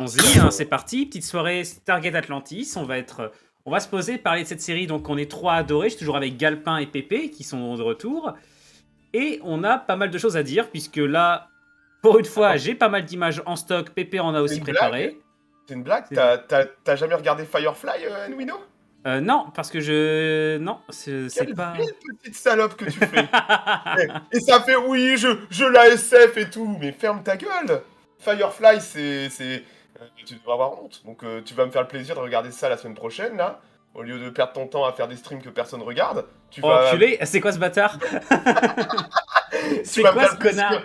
Allons-y, hein, c'est parti, petite soirée Stargate Atlantis, on va se poser, parler de cette série, donc on est trois adorés, je suis toujours avec Galpin et Pépé qui sont de retour, et on a pas mal de choses à dire, puisque là, pour une fois, Attends. j'ai pas mal d'images en stock, Pépé en a aussi une préparé. blague C'est une blague? C'est- T'as jamais regardé Firefly, Nwino? Non, parce que Non, c'est Quelle pas... belle petite salope que tu fais! Et ça fait oui, je la SF et tout, mais ferme ta gueule! Firefly, tu devrais avoir honte. Donc tu vas me faire le plaisir de regarder ça la semaine prochaine, là. Au lieu de perdre ton temps à faire des streams que personne regarde, tu Oh, vas, enculé, c'est quoi ce bâtard? tu C'est vas me quoi faire ce le plaisir. connard?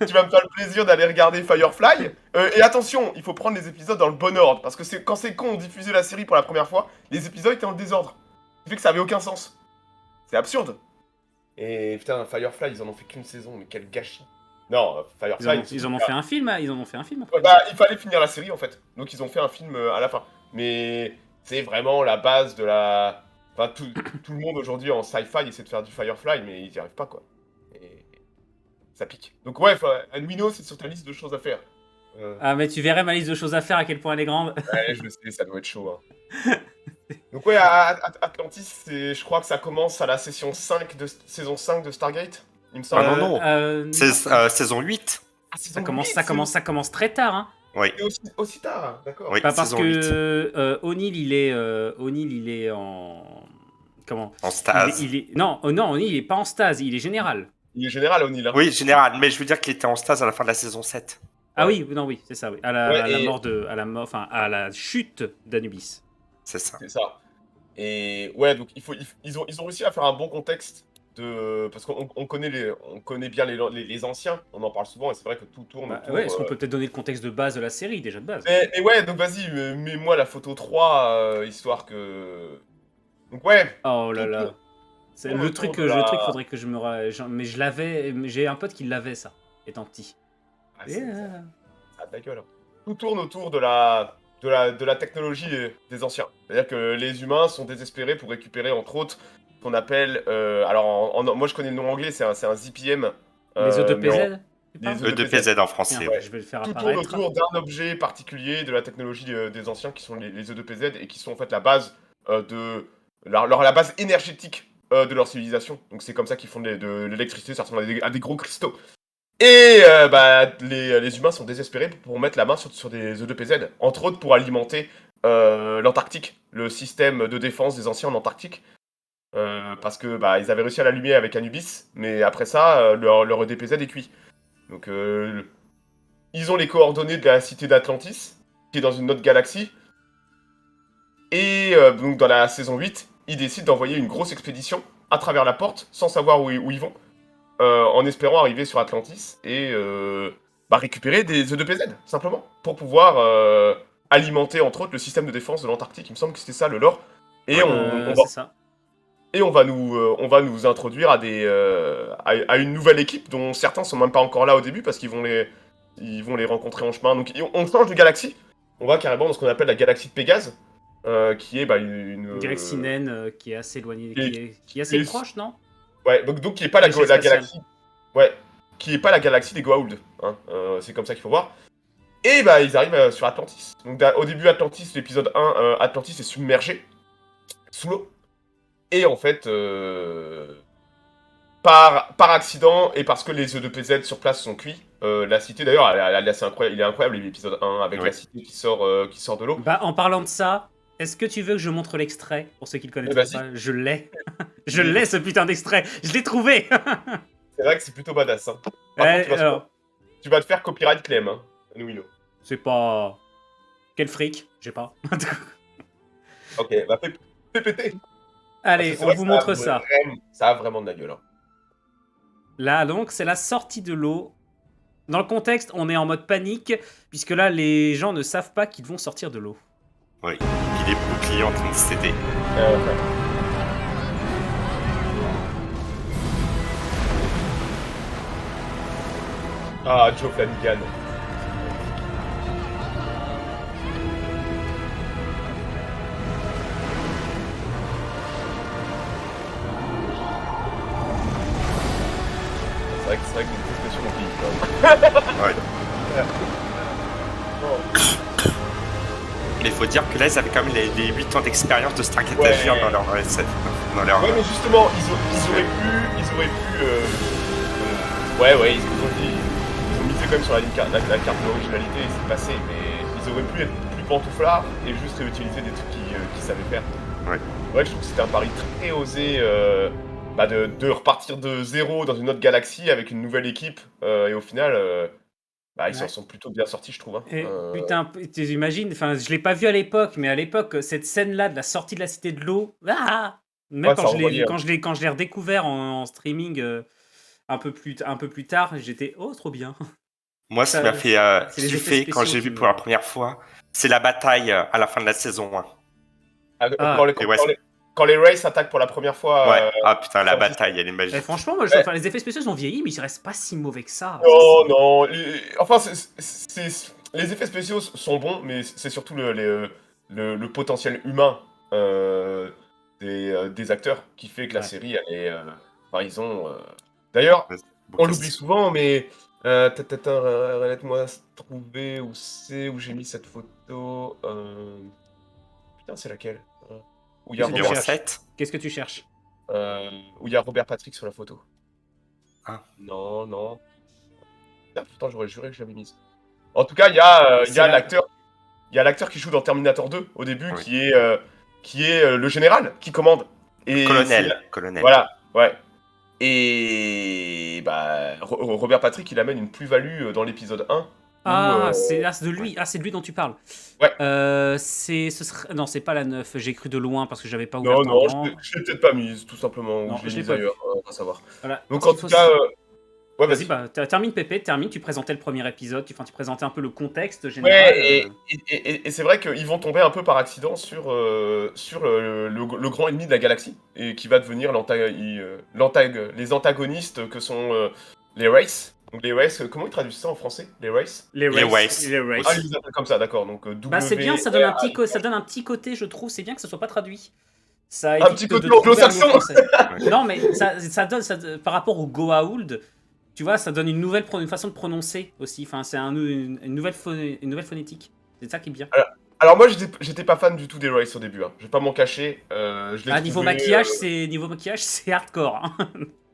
Tu vas me faire le plaisir d'aller regarder Firefly. Et attention, il faut prendre les épisodes dans le bon ordre. Parce que quand c'est con, on diffusait la série pour la première fois, les épisodes étaient en désordre. Ce qui fait que ça avait aucun sens. C'est absurde. Et putain, Firefly, ils en ont fait qu'une saison, mais quel gâchis. Non, Firefly... Ils en ont fait un film, hein, ils en ont fait un film après. Ouais, bah, il fallait finir la série en fait. Donc ils ont fait un film à la fin. Mais c'est vraiment la base de la... Enfin, tout le monde aujourd'hui en sci-fi essaie de faire du Firefly, mais ils n'y arrivent pas quoi. Et ça pique. Donc ouais, Anwino, c'est sur ta liste de choses à faire. Ah, mais tu verrais ma liste de choses à faire, à quel point elle est grande. Ouais, je le sais, ça doit être chaud. Hein. Donc ouais, Atlantis, je crois que ça commence à la saison 5 de Stargate, il me semble. Ah non, non. C'est non. saison 8. Ah, Ça commence très tard, hein. Oui. C'est aussi tard, d'accord. Oui, Pas parce saison que O'Neill, il est en... Comment? En stase. Non, non, O'Neill, il est pas en stase, il est général. Il est général, O'Neill. Hein. Oui, général, mais je veux dire qu'il était en stase à la fin de la saison 7. Ah Ouais. oui, non, oui, c'est ça, oui. À la chute d'Anubis. C'est ça. C'est ça. Et ouais, donc ils ont réussi à faire un bon contexte parce qu'on connaît bien les anciens, on en parle souvent et c'est vrai que tout tourne autour. Ouais, est-ce qu'on peut peut-être donner le contexte de base de la série, déjà de base? Mais ouais, donc vas-y, mets-moi la photo 3, histoire que... Donc ouais. Oh là là. Tout C'est tourne le autour truc, de la... faudrait que je me... Mais je l'avais, j'ai un pote qui l'avait, ça, étant petit. Ah, Et, ça a de la gueule. Hein. Tout tourne autour de la technologie des anciens. C'est-à-dire que les humains sont désespérés pour récupérer, entre autres, ce qu'on appelle... alors, moi, je connais le nom anglais, c'est un ZPM. Les E2PZ? Les E2PZ en français. Tiens, Ouais. je vais le faire Tout tourne apparaître. autour d'un objet particulier de la technologie des anciens, qui sont les E2PZ, et qui sont en fait la base la base énergétique de leur civilisation. Donc c'est comme ça qu'ils font de l'électricité, ça ressemble à des gros cristaux. Et les humains sont désespérés pour mettre la main sur des E2PZ, entre autres pour alimenter l'Antarctique, le système de défense des anciens en Antarctique. Parce que ils avaient réussi à l'allumer avec Anubis, mais après ça, leur EDPZ est cuit. Donc ils ont les coordonnées de la cité d'Atlantis, qui est dans une autre galaxie. Et donc dans la saison 8, ils décident d'envoyer une grosse expédition à travers la porte, sans savoir où ils vont. En espérant arriver sur Atlantis et récupérer des E2PZ, simplement, pour pouvoir alimenter, entre autres, le système de défense de l'Antarctique. Il me semble que c'était ça, le lore. Et C'est ça. on va nous introduire à une nouvelle équipe, dont certains sont même pas encore là au début, parce qu'ils vont les rencontrer en chemin. Donc on change de galaxie. On va carrément dans ce qu'on appelle la galaxie de Pégase, qui est une galaxie naine qui est assez éloignée, qui est assez qui est- proche, non? Ouais, donc qui est pas la Vaisseau spatial. galaxie. Ouais, qui est pas la galaxie des Goa'uld. Hein. C'est comme ça qu'il faut voir. Et ils arrivent sur Atlantis. Donc au début, Atlantis, l'épisode 1, Atlantis est submergé, sous l'eau. Et en fait, par accident, et parce que les E2PZ sur place sont cuits, la cité d'ailleurs, elle est assez incroyable, il est incroyable l'épisode 1, avec Ouais. la cité qui sort de l'eau. En parlant de ça, est-ce que tu veux que je montre l'extrait, pour ceux qui le connaissent vas-y. pas? Je l'ai. Je l'ai, ce putain d'extrait. Je l'ai trouvé. C'est vrai que c'est plutôt badass. Hein. Par Ouais, contre, alors, tu vas te faire copyright claim, hein, c'est pas... Quel fric, j'ai pas. Ok, fais péter. Allez, Parce que c'est on vrai vous que montre ça. Ça a vraiment de la gueule. Hein. Là, donc, c'est la sortie de l'eau. Dans le contexte, on est en mode panique, puisque là, les gens ne savent pas qu'ils vont sortir de l'eau. Oui. Il est bouclier en train de céder. Ah, Joe Flanagan. C'est vrai que c'est une expression mon pays. Ouais. Bon. Mais il faut dire que là, ils avaient quand même les 8 ans d'expérience de Stargate Ouais. Agir dans leur SF. Dans leur... Ouais, mais justement, ils auraient pu. Ouais, ils ont misé quand même sur la carte de l'originalité et c'est passé, mais ils auraient pu être plus pantouflards et juste réutiliser des trucs qu'ils savaient faire. Ouais. Ouais, je trouve que c'était un pari très osé de repartir de zéro dans une autre galaxie avec une nouvelle équipe et au final, ils s'en Ouais. sont plutôt bien sortis, je trouve. Hein. Et putain, tu imagines, enfin, je l'ai pas vu à l'époque, mais à l'époque, cette scène-là de la sortie de la Cité de l'eau, même Ouais, quand ça je l'ai envoyait, vu, hein. quand je l'ai redécouvert en streaming un peu plus tard, j'étais trop bien. Moi, ce qui Ça, m'a fait c'est les effets kiffer quand spéciaux j'ai qui vu me- pour la première fois, c'est la bataille à la fin de la saison 1. Ah, Et ouais, Quand les Rays s'attaquent pour la première fois. ouais. Ah putain, la sur le bataille, elle est et magique. franchement, moi, Ouais. enfin, les effets spéciaux sont vieillis, mais ils restent pas si mauvais que ça. Non. Enfin, les effets spéciaux sont bons, mais c'est surtout le potentiel humain des acteurs qui fait que la Ouais. série, elle est. Enfin, ils ont. D'ailleurs, Beau on casting. l'oublie souvent, mais. Laisse-moi trouver où j'ai mis cette photo. Putain, c'est laquelle? Où il y a Qu'est-ce que tu Numéro Robert, cherches 7. Qu'est-ce que tu cherches où il y a Robert Patrick sur la photo. Ah. Non. Ah, pourtant, j'aurais juré que je l'avais mise. En tout cas, il y a l'acteur qui joue dans Terminator 2 au début, Oui. qui est le général qui commande. Et Colonel. voilà, ouais. Et Robert Patrick, il amène une plus-value dans l'épisode 1. C'est de lui. Ah, c'est de lui dont tu parles. Ouais. Non, c'est pas la 9. J'ai cru de loin parce que j'avais pas ouvert Non, temps. je l'ai peut-être pas mise, tout simplement, Non, ou je je l'ai l'ai mise pas ailleurs, on va savoir. Voilà. Donc Parce en qu'il tout cas, ouais, Vas-y, vas-y. termine Pépé, tu présentais le premier épisode, tu présentais un peu le contexte général. Ouais, et c'est vrai qu'ils vont tomber un peu par accident sur le grand ennemi de la galaxie, et qui va devenir les antagonistes que sont les Races. Donc les Races, comment ils traduisent ça en français? Les Races? Les Les races. Waze. Les races. Ah, ils les appellent comme ça, d'accord. Donc C'est bien, ça donne un petit côté, je trouve, c'est bien que ça soit pas traduit. Ça évite petit côté de trouver un mot anglo-saxon. français. Non, mais ça donne, par rapport au Goa'uld, tu vois, ça donne une façon de prononcer aussi. Enfin, c'est une nouvelle phonétique. C'est ça qui est bien. Alors moi, j'étais pas fan du tout des Races au début, hein. Je vais pas m'en cacher. Je l'ai Niveau trouvé, maquillage, c'est hardcore. Hein.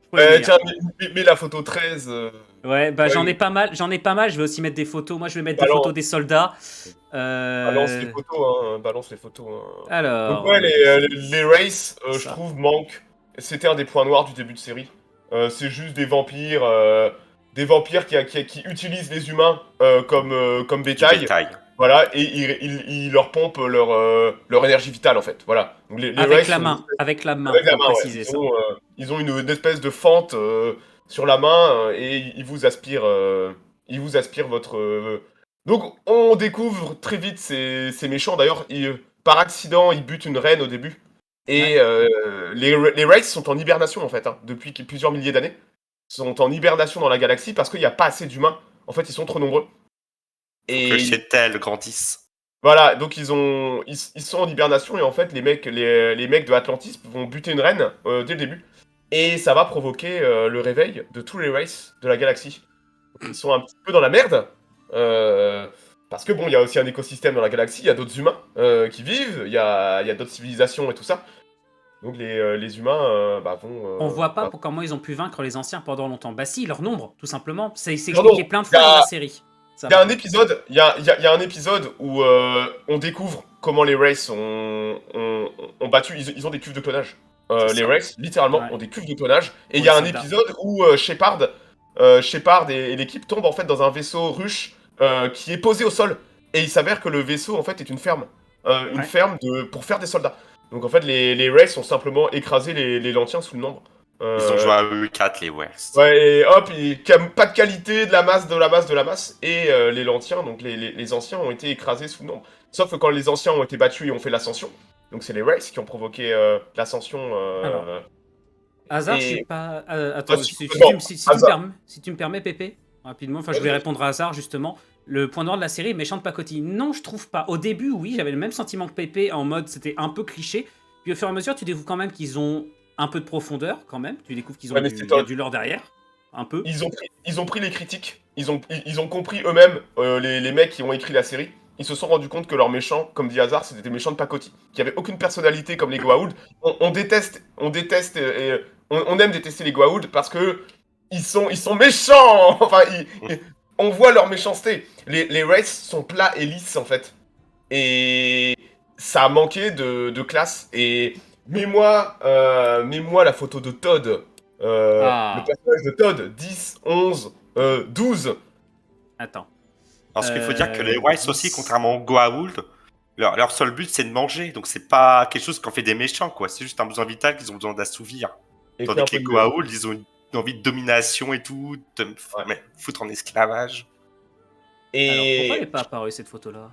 Faut le dire. tiens, mets la photo 13. Ouais, ouais, j'en ai pas mal, Je vais aussi mettre des photos. Moi, je vais mettre des Balance. photos des soldats. Balance les photos, hein. Balance les photos. Hein. Alors. Donc ouais, les Races, je ça. trouve, manquent. C'était un des points noirs du début de série. C'est juste des vampires qui utilisent les humains comme bétail. Voilà, et ils leur pompent leur énergie vitale, en fait. Voilà. Donc les Avec Races la sont main, avec la main, avec la faut main, ouais. préciser ça. Ils ont une espèce de fente sur la main et ils vous aspirent votre. Donc on découvre très vite ces méchants. D'ailleurs, par accident, ils butent une reine au début. Et les Races sont en hibernation en fait, hein, depuis plusieurs milliers d'années. Ils sont en hibernation dans la galaxie parce qu'il n'y a pas assez d'humains. En fait, ils sont trop nombreux. Et que chez tel grandisse. Voilà, donc ils sont en hibernation et en fait les mecs de Atlantis vont buter une reine dès le début. Et ça va provoquer le réveil de tous les races de la galaxie. Donc, ils sont un petit peu dans la merde. Parce que bon, il y a aussi un écosystème dans la galaxie, il y a d'autres humains qui vivent, il y a d'autres civilisations et tout ça. Donc les humains vont... On voit pas comment ils ont pu vaincre les anciens pendant longtemps. Bah si, leur nombre, tout simplement. C'est Leur expliqué nombre. plein de fois dans la série. Il y a un épisode, il y a un épisode où on découvre comment les races ont battu. Ils ont des cuves de clonage. Les races, littéralement, ont des cuves de clonage. Et il y a un épisode où Shepard et l'équipe tombent en fait dans un vaisseau ruche qui est posé au sol. Et il s'avère que le vaisseau en fait est une ferme, ferme pour faire des soldats. Donc en fait les races ont simplement écrasé les Lantiens sous le nombre. Ils ont joué à E4, les West. Ouais, et hop, pas de qualité, de la masse. Et les Lantiens, donc les anciens, ont été écrasés sous le nombre. Sauf que quand les anciens ont été battus et ont fait l'ascension, donc c'est les Races qui ont provoqué l'ascension. Hasard, et- je suis pas. Attends, si tu me permets, Pépé, rapidement, je voulais répondre à Hasard justement. Le point noir de la série est méchant de pacotille. Non, je trouve pas. Au début, oui, j'avais le même sentiment que Pépé, en mode c'était un peu cliché. Puis au fur et à mesure, tu découvres quand même qu'ils ont un peu de profondeur, quand même. Tu découvres qu'ils ont y a du lore derrière. Un peu. Ils ont pris les critiques. Ils ont compris eux-mêmes, les mecs qui ont écrit la série, ils se sont rendus compte que leurs méchants, comme dit Hazard, c'était des méchants de pacotille, qui avaient aucune personnalité comme les Goa'uld. On déteste, on aime détester les Goa'uld parce que ils sont méchants. Enfin, on voit leur méchanceté. Les Wraiths sont plats et lisses en fait, et ça a manqué de classe. Et mets-moi la photo de Todd, le Ah, personnage de Todd, 10, 11, 12. attends. Parce qu'il faut dire que les Rice aussi, 10. contrairement aux Goa'uld, leur seul but c'est de manger. Donc c'est pas quelque chose qu'en fait des méchants, quoi. C'est juste un besoin vital qu'ils ont besoin d'assouvir. Écris Tandis un que peu les mieux. Goa'uld, ils ont une envie de domination et tout, de me Ouais. foutre en esclavage. Alors, pourquoi elle Et n'est pas apparue cette photo-là?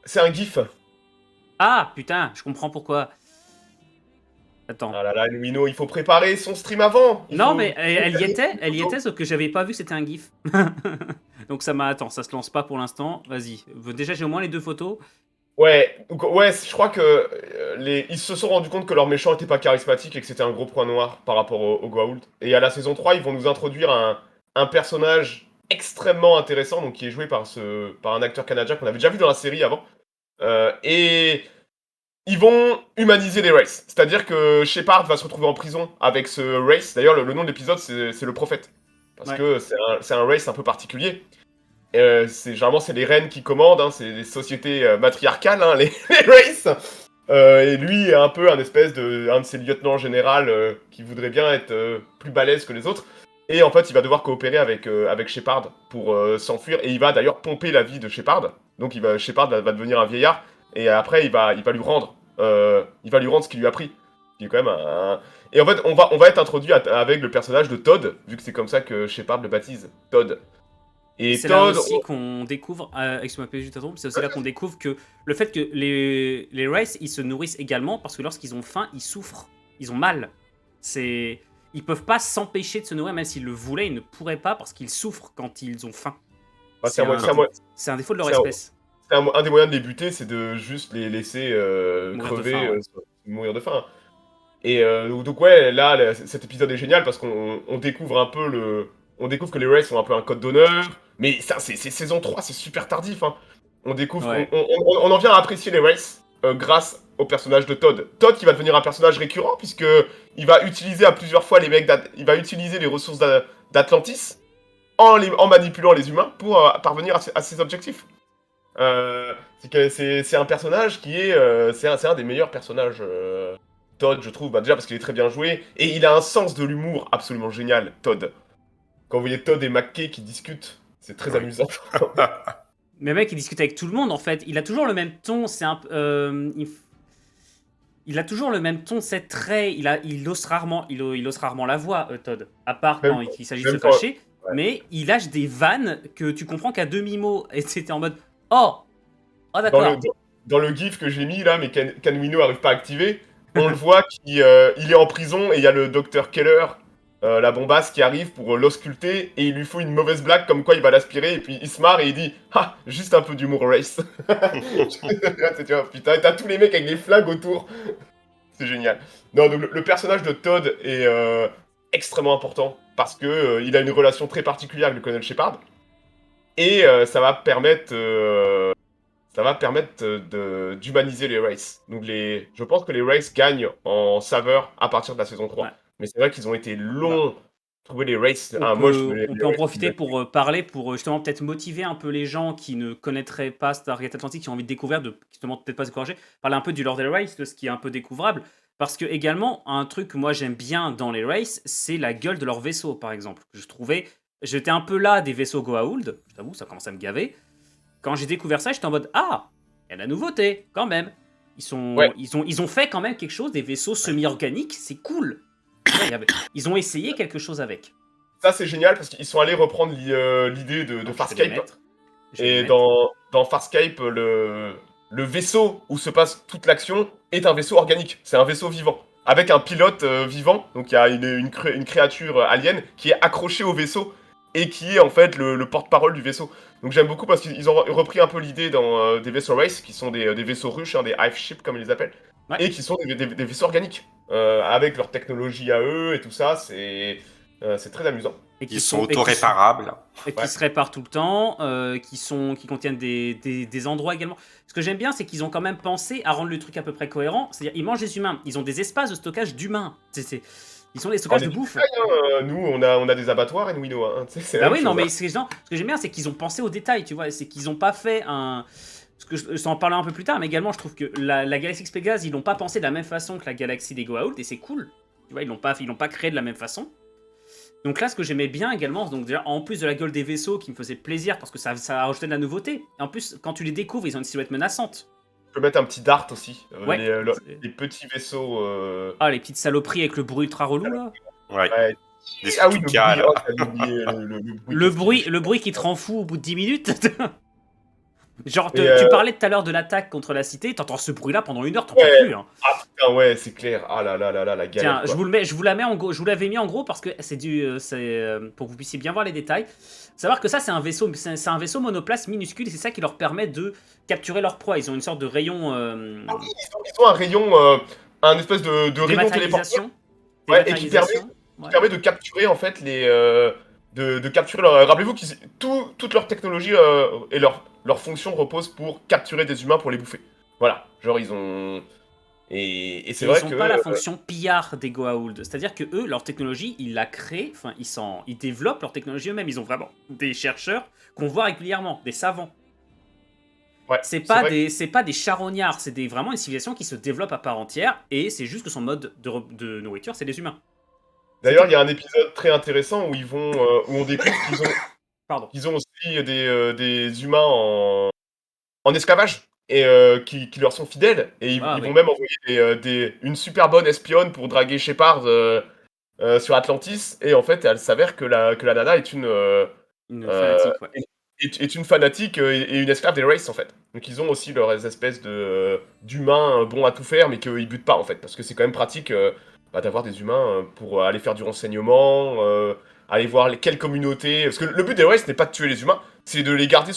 c'est un gif. Ah, putain, je comprends pourquoi. Attends. Ah là là, Lumino, il faut préparer son stream avant. Il Non, faut... mais elle y était, sauf que j'avais pas vu que c'était un GIF. Donc ça m'a... Attends, ça se lance pas pour l'instant. Vas-y. Déjà, j'ai au moins les 2 photos. Ouais, je crois que ils se sont rendus compte que leur méchant était pas charismatique et que c'était un gros point noir par rapport au Goa'uld. Et à la saison 3, ils vont nous introduire un personnage extrêmement intéressant, donc qui est joué par un acteur canadien qu'on avait déjà vu dans la série avant. Et ils vont humaniser les Wraiths. C'est-à-dire que Shepard va se retrouver en prison avec ce Wraith. D'ailleurs, le nom de l'épisode, c'est le prophète. Parce Ouais. que c'est un Wraith un peu particulier. Généralement, c'est les reines qui commandent, hein, c'est des sociétés matriarcales, hein, les Wraiths. Et lui est un peu un de ces lieutenants généraux qui voudrait bien être plus balèze que les autres. Et en fait, il va devoir coopérer avec Shepard pour s'enfuir. Et il va d'ailleurs pomper la vie de Shepard. Donc Shepard va devenir un vieillard. Et après, il va lui rendre ce qu'il lui a pris. Qui est quand même Et en fait, on va être introduit avec le personnage de Todd, vu que c'est comme ça que Shepard le baptise, Todd. Et Et c'est là Todd, aussi qu'on découvre, excuse-moi, juste t'interrompre, c'est aussi là qu'on découvre que le fait que les Wraiths, ils se nourrissent également parce que lorsqu'ils ont faim, ils souffrent, ils ont mal. Ils peuvent pas s'empêcher de se nourrir, même s'ils le voulaient, ils ne pourraient pas parce qu'ils souffrent quand ils ont faim. bah, C'est un, c'est un défaut de leur c'est un- espèce. un des moyens de les buter, c'est de juste les laisser Mourir de crever, faim, ouais. mourir de faim. Et donc ouais, là, cet épisode est génial parce on découvre un peu on découvre que les Wraiths ont un peu un code d'honneur. Mais ça, c'est saison 3, c'est super tardif. Hein. On découvre, Ouais. on en vient à apprécier les Wraiths grâce au personnage de Todd. Todd qui va devenir un personnage récurrent puisque il va utiliser à plusieurs fois il va utiliser les ressources d'Atlantis en manipulant les humains pour parvenir à ses objectifs. C'est un personnage qui est, c'est un des meilleurs personnages. Todd, je trouve, bah, déjà parce qu'il est très bien joué, et il a un sens de l'humour absolument génial, Todd. Quand vous voyez Todd et McKay qui discutent, c'est très Oui. amusant. Mais mec, il discute avec tout le monde en fait. Il a toujours le même ton. C'est un, il a toujours le même ton, c'est très. Il ose rarement la voix, Todd. À part Même quand quand- il s'agit de se même quand- fâcher. ouais. Mais il lâche des vannes que tu comprends qu'à demi-mot. Et c'était en mode oh, dans, d'accord. le, dans le gif que j'ai mis là, mais qu'Anwino arrive pas à activer, on le voit qu'il il est en prison et il y a le docteur Keller, la bombasse, qui arrive pour l'ausculter et il lui faut une mauvaise blague comme quoi il va l'aspirer et puis il se marre et il dit ah, juste un peu d'humour race. Tu vois, putain, t'as tous les mecs avec des flingues autour. C'est génial. Non, donc le personnage de Todd est extrêmement important parce que il a une relation très particulière avec le colonel Shepard et ça va permettre d'humaniser les Wraiths. Donc je pense que les Wraiths gagnent en saveur à partir de la saison 3. Ouais. Mais c'est vrai qu'ils ont été Bah, longs. Trouver les Wraiths. on Moi, je peut, trouvais les on peut en Wraiths profiter pour parler, pour justement peut-être motiver un peu les gens qui ne connaîtraient pas Stargate Atlantic, qui ont envie de découvrir, de justement peut-être pas se décourager, parler un peu du Lord des Wraiths, de ce qui est un peu découvrable. Parce que également, un truc que moi j'aime bien dans les Wraiths, c'est la gueule de leur vaisseau, par exemple. Je trouvais, j'étais un peu là des vaisseaux Goa'uld, je t'avoue, ça commence à me gaver. Quand j'ai découvert ça, j'étais en mode ah, il y a de la nouveauté, quand même. Ouais. Ils ont fait quand même quelque chose, des vaisseaux semi-organiques, c'est cool. Ils ont essayé quelque chose avec. Ça, c'est génial parce qu'ils sont allés reprendre l'idée de Donc, Farscape. Je vais Et les mettre. dans Farscape, le vaisseau où se passe toute l'action est un vaisseau organique. C'est un vaisseau vivant. Avec un pilote vivant. Donc il y a une créature alien qui est accrochée au vaisseau et qui est en fait le porte-parole du vaisseau. Donc j'aime beaucoup parce qu'ils ont repris un peu l'idée dans des vaisseaux race, qui sont des vaisseaux ruches, hein, des hive ships comme ils les appellent, Ouais. et qui sont des vaisseaux organiques. Avec leur technologie à eux et tout ça, c'est très amusant. Et Ils sont auto-réparables. et qui se réparent tout le temps, qui contiennent des endroits également. Ce que j'aime bien, c'est qu'ils ont quand même pensé à rendre le truc à peu près cohérent. C'est-à-dire, ils mangent les humains. Ils ont des espaces de stockage d'humains. Ils sont des On stockages est de du bouffe. détail, hein. Nous, on a des abattoirs et nous, hein. Tu sais, c'est la Bah même oui, non, chose, mais hein. ce que j'aime bien, c'est qu'ils ont pensé au détail, tu vois. C'est qu'ils ont pas fait un. Ce que je en parler un peu plus tard, mais également, je trouve que la galaxie X Pégase, ils l'ont pas pensé de la même façon que la galaxie des Goa'uld, et c'est cool. Tu vois, ils l'ont pas créé de la même façon. Donc là, ce que j'aimais bien également, donc déjà, en plus de la gueule des vaisseaux qui me faisait plaisir parce que ça rajoutait de la nouveauté, et en plus, quand tu les découvres, ils ont une silhouette menaçante. Je peux mettre un petit dart aussi. Ouais. Les petits vaisseaux. Ah, les petites saloperies avec le bruit ultra relou là. Ouais. Ouais. Des Ah oui, le Stuka, bruit. là. Oh, j'avais oublié le bruit. Le bruit qui te rend fou au bout de 10 minutes. Genre, Mais, tu parlais tout à l'heure de l'attaque contre la cité, t'entends ce bruit là pendant 1 heure, t'en peux Ouais. plus. Hein. Ah putain, ouais, c'est clair. Ah là là là là, la galère. Tiens, je vous la mets en gros, je vous l'avais mis en gros parce que pour que vous puissiez bien voir les détails. Savoir que ça c'est un vaisseau monoplace minuscule et c'est ça qui leur permet de capturer leur proie. Ils ont une sorte de rayon Ils ont un rayon, un espèce de rayon téléporteur dématérialisation. Ouais, et qui Ouais. permet de capturer en fait de capturer leur. Rappelez-vous que toute leur technologie et leur fonction repose pour capturer des humains pour les bouffer. Voilà, genre ils ont. Et c'est Et vrai ils n'ont que. pas la fonction pillard des Goa'uld. C'est-à-dire que eux, leur technologie, ils la créent, enfin, ils développent leur technologie eux-mêmes. Ils ont vraiment des chercheurs qu'on voit régulièrement, des savants. Ouais, C'est vrai pas des charognards, c'est vraiment une civilisation qui se développe à part entière, et c'est juste que son mode de nourriture, c'est les humains. D'ailleurs, il y a un épisode très intéressant où où on découvre Pardon. qu'ils ont aussi des humains en esclavage et qui leur sont fidèles et ils Ah, vont oui. même envoyer une super bonne espionne pour draguer Shepard sur Atlantis et en fait, elle s'avère que la nana est Une euh, fanatique, ouais. est une fanatique et une esclave des Race en fait. Donc ils ont aussi leurs espèces d'humains bons à tout faire mais qu'ils butent pas en fait parce que c'est quand même pratique d'avoir des humains pour aller faire du renseignement, aller voir quelles communautés. Parce que le but des Race n'est pas de tuer les humains, c'est de les garder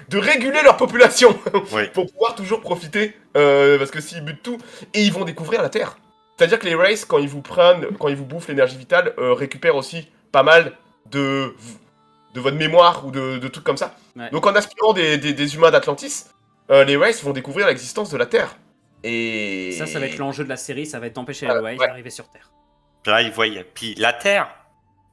de réguler leur population Oui. pour pouvoir toujours profiter parce que s'ils butent tout et ils vont découvrir la Terre. C'est-à-dire que les Race quand ils vous bouffent l'énergie vitale récupèrent aussi pas mal de votre mémoire ou de trucs comme ça. Ouais. Donc en aspirant des humains d'Atlantis, les Race vont découvrir l'existence de la Terre. Et Ça va être l'enjeu de la série, ça va être d'empêcher les Race ouais. d'arriver sur Terre. Là, ils voient. Puis la Terre,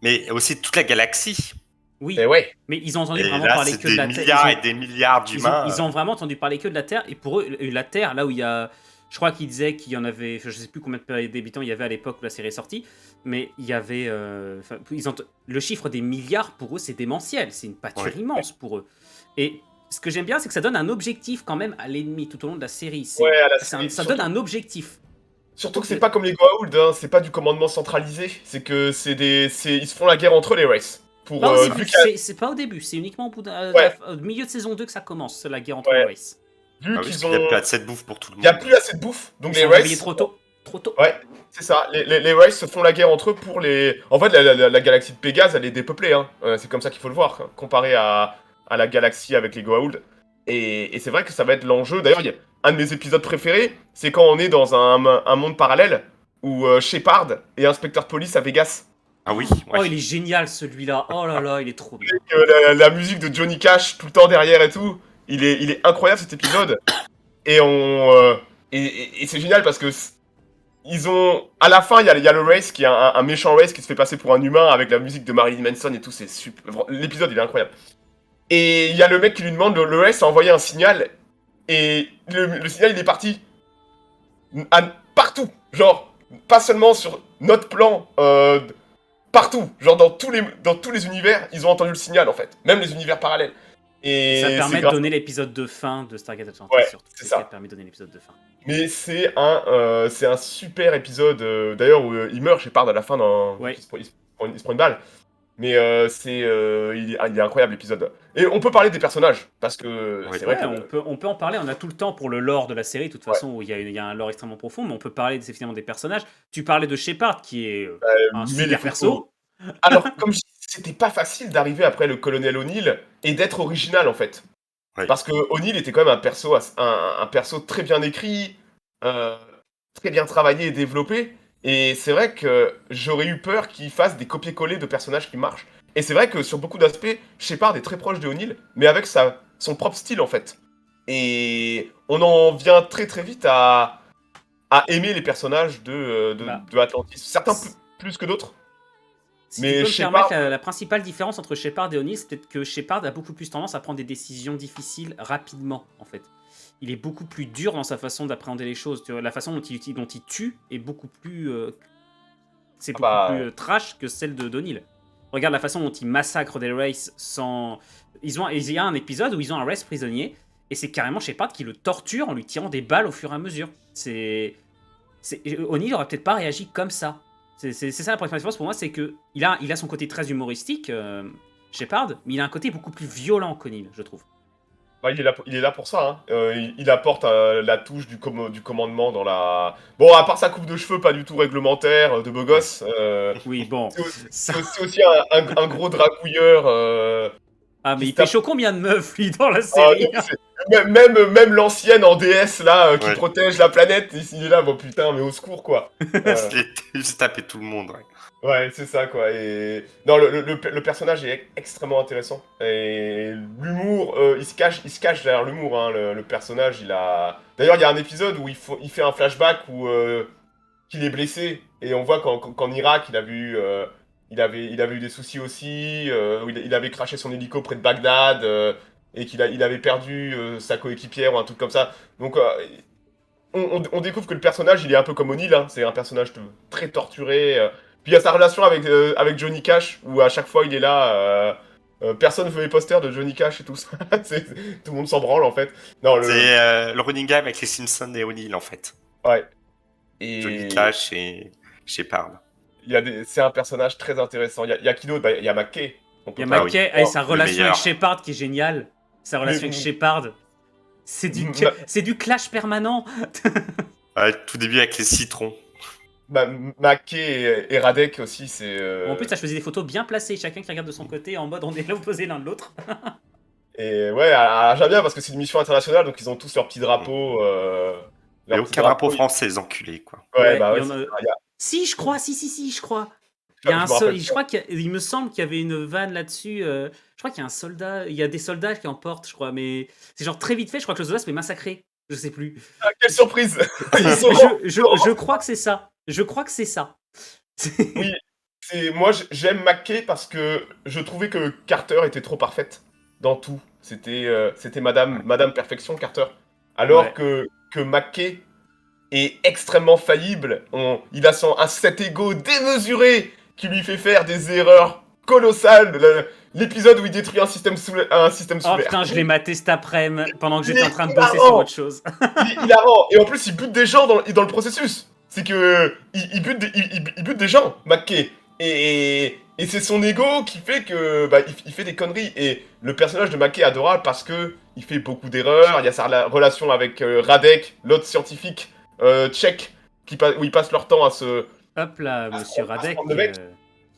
mais aussi toute la galaxie. Oui, Et ouais. mais ils ont entendu Et vraiment là, parler c'est que de des la Terre. milliards et des milliards Ils d'humains. ont vraiment entendu parler que de la Terre, et pour eux, la Terre, là où il y a. Je crois qu'ils disaient qu'il y en avait. Enfin, je sais plus combien d'habitants il y avait à l'époque où la série est sortie, mais il y avait. Le chiffre des milliards, pour eux, c'est démentiel. C'est une pâture Ouais. immense pour eux. Et ce que j'aime bien, c'est que ça donne un objectif quand même à l'ennemi tout au long de la série. Ouais, à la Ça série, donne un objectif. Surtout que c'est pas comme les Goa'uld, hein, c'est pas du commandement centralisé, c'est que ils se font la guerre entre les Race. Pour, Pas aussi- vu qu'il y a- c'est pas au début, c'est uniquement au bout Ouais. au milieu de saison 2 que ça commence, la guerre entre Ouais. les Races. vu Ah oui, qu'ils parce qu'il y a ont. plus assez de bouffe pour tout le Il y a monde. plus assez de bouffe, donc Ils les sont réveillés Race. trop tôt. Trop tôt. Ouais, c'est ça. Les Race se font la guerre entre eux pour les. En fait, la galaxie de Pégase, elle est dépeuplée, hein. C'est comme ça qu'il faut le voir, hein, comparé à la galaxie avec les Goa'uld. Et c'est vrai que ça va être l'enjeu. D'ailleurs, il y a un de mes épisodes préférés, c'est quand on est dans un monde parallèle où Shepard est inspecteur de police à Vegas. Ah oui, Oh, ouais. il est génial celui-là. Oh là là, il est trop bien. La musique de Johnny Cash tout le temps derrière et tout. Il est incroyable cet épisode. Et et c'est génial parce que ils ont à la fin il y a le Race qui est un méchant Race qui se fait passer pour un humain avec la musique de Marilyn Manson et tout. C'est super. L'épisode il est incroyable. Et il y a le mec qui lui demande le Race a envoyé un signal et le signal il est parti partout. Genre pas seulement sur notre plan. Partout, genre dans tous les univers, ils ont entendu le signal en fait, même les univers parallèles. Et Ça c'est permet de grave. donner l'épisode de fin de Stargate Atlantis, Ouais, surtout. c'est C'est ça. ce qui a permis de donner l'épisode de fin. Mais c'est un super épisode, d'ailleurs où il meurt, Shepard à la fin Ouais. il se prend une balle. Mais il est incroyable l'épisode. Et on peut parler des personnages, parce que Ouais. c'est vrai Ouais, que... on peut en parler, on a tout le temps pour le lore de la série, de toute façon, où il y a un lore extrêmement profond, mais on peut parler finalement des personnages. Tu parlais de Shepard, qui est un mais les super perso. Alors, comme je dis, c'était pas facile d'arriver après le colonel O'Neill et d'être original en fait. Ouais. Parce que O'Neill était quand même un perso très bien écrit, très bien travaillé et développé. Et c'est vrai que j'aurais eu peur qu'il fasse des copier-coller de personnages qui marchent. Et c'est vrai que sur beaucoup d'aspects, Shepard est très proche de O'Neill, mais avec son propre style en fait. Et on en vient très très vite à aimer les personnages Bah, de Atlantis. Certains plus que d'autres. si Mais tu peux me Shepard, permettre, la principale différence entre Shepard et O'Neill, c'est peut-être que Shepard a beaucoup plus tendance à prendre des décisions difficiles rapidement, en fait. Il est beaucoup plus dur dans sa façon d'appréhender les choses. Tu vois, la façon dont il tue est beaucoup plus, c'est ah beaucoup plus bah, trash que celle de O'Neill. Regarde la façon dont ils massacrent des races sans. Il y a un épisode où ils ont un race prisonnier et c'est carrément Shepard qui le torture en lui tirant des balles au fur et à mesure. O'Neill aurait peut-être pas réagi comme ça. C'est ça la principale différence pour moi, c'est que il a son côté très humoristique, Shepard, mais il a un côté beaucoup plus violent qu'O'Neill, je trouve. bah, il est là pour ça. Hein. Il apporte la touche du commandement dans la. Bon, à part sa coupe de cheveux pas du tout réglementaire, de beau gosse, Oui, bon. c'est aussi un gros dragouilleur. Ah, mais qui il se tape. pêche combien de meufs, lui, dans la Ah, série. non, même l'ancienne en DS là, qui Ouais. protège la planète, il est là, bon putain, mais au secours quoi. J'ai tapé tout le monde. Ouais. Ouais, c'est ça quoi. Et non, le personnage est extrêmement intéressant. Et l'humour, il se cache derrière l'humour. Hein. Le personnage, il a. D'ailleurs, il y a un épisode où il fait un flashback où qu'il est blessé et on voit qu'en Irak, il avait eu des soucis aussi. Où il avait craché son hélico près de Bagdad et il avait perdu sa coéquipière ou un truc comme ça. Donc on découvre que le personnage, il est un peu comme O'Neill, hein. C'est un personnage très torturé. Puis il y a sa relation avec Johnny Cash, où à chaque fois il est là, personne veut les posters de Johnny Cash et tout ça. Tout le monde s'en branle en fait. Non, C'est le running game avec les Simpsons et O'Neill en fait. ouais. Johnny Et Cash et Shepard. c'est un personnage très intéressant. Il y a qui d'autre? Bah, il y a McKay. On peut Il y a pas- McKay Oh, et sa le relation avec meilleur. Shepard qui est géniale. Sa relation avec Shepard. Ma- C'est du clash permanent. Ouais, tout début avec les citrons. McKay et Radek aussi, c'est. En plus, ça choisi des photos bien placées, chacun qui regarde de son côté en mode on est là opposés l'un de l'autre. Et ouais, j'aime bien parce que c'est une mission internationale, donc ils ont tous leur petit drapeau. Et Leur petit aucun drapeau drapeau. français, les enculés quoi. Ouais, bah ouais. il y en a- Il y a- Si, je crois, si, je crois. je Il y a me un rappelle seul, je crois qu'il me semble qu'il y avait une vanne là-dessus. Je crois qu'il y a un soldat, il y a des soldats qui en portent, je crois, mais c'est genre très vite fait. Je crois que le soldat se fait massacrer. Je sais plus. Ah, quelle surprise. Ils sont- Je crois que c'est ça. Je crois que c'est ça. Oui, moi j'aime McKay parce que je trouvais que Carter était trop parfaite dans tout. C'était Madame Perfection Carter. Alors Ouais. que McKay est extrêmement faillible. Il a cet ego démesuré qui lui fait faire des erreurs colossales. L'épisode où il détruit un système Oh solaire. putain, je l'ai maté cet après-midi pendant que Il j'étais est en train de bosser hilarant. sur autre chose. Il est hilarant. Et en plus, il bute des gens dans le processus. C'est que il bute des gens, McKay. Et c'est son ego qui fait que il fait des conneries. Et le personnage de McKay est adorable parce que il fait beaucoup d'erreurs. Il y a sa relation avec Radek, l'autre scientifique tchèque, où ils passent leur temps à se. Hop là, monsieur se Radek, prendre le mec.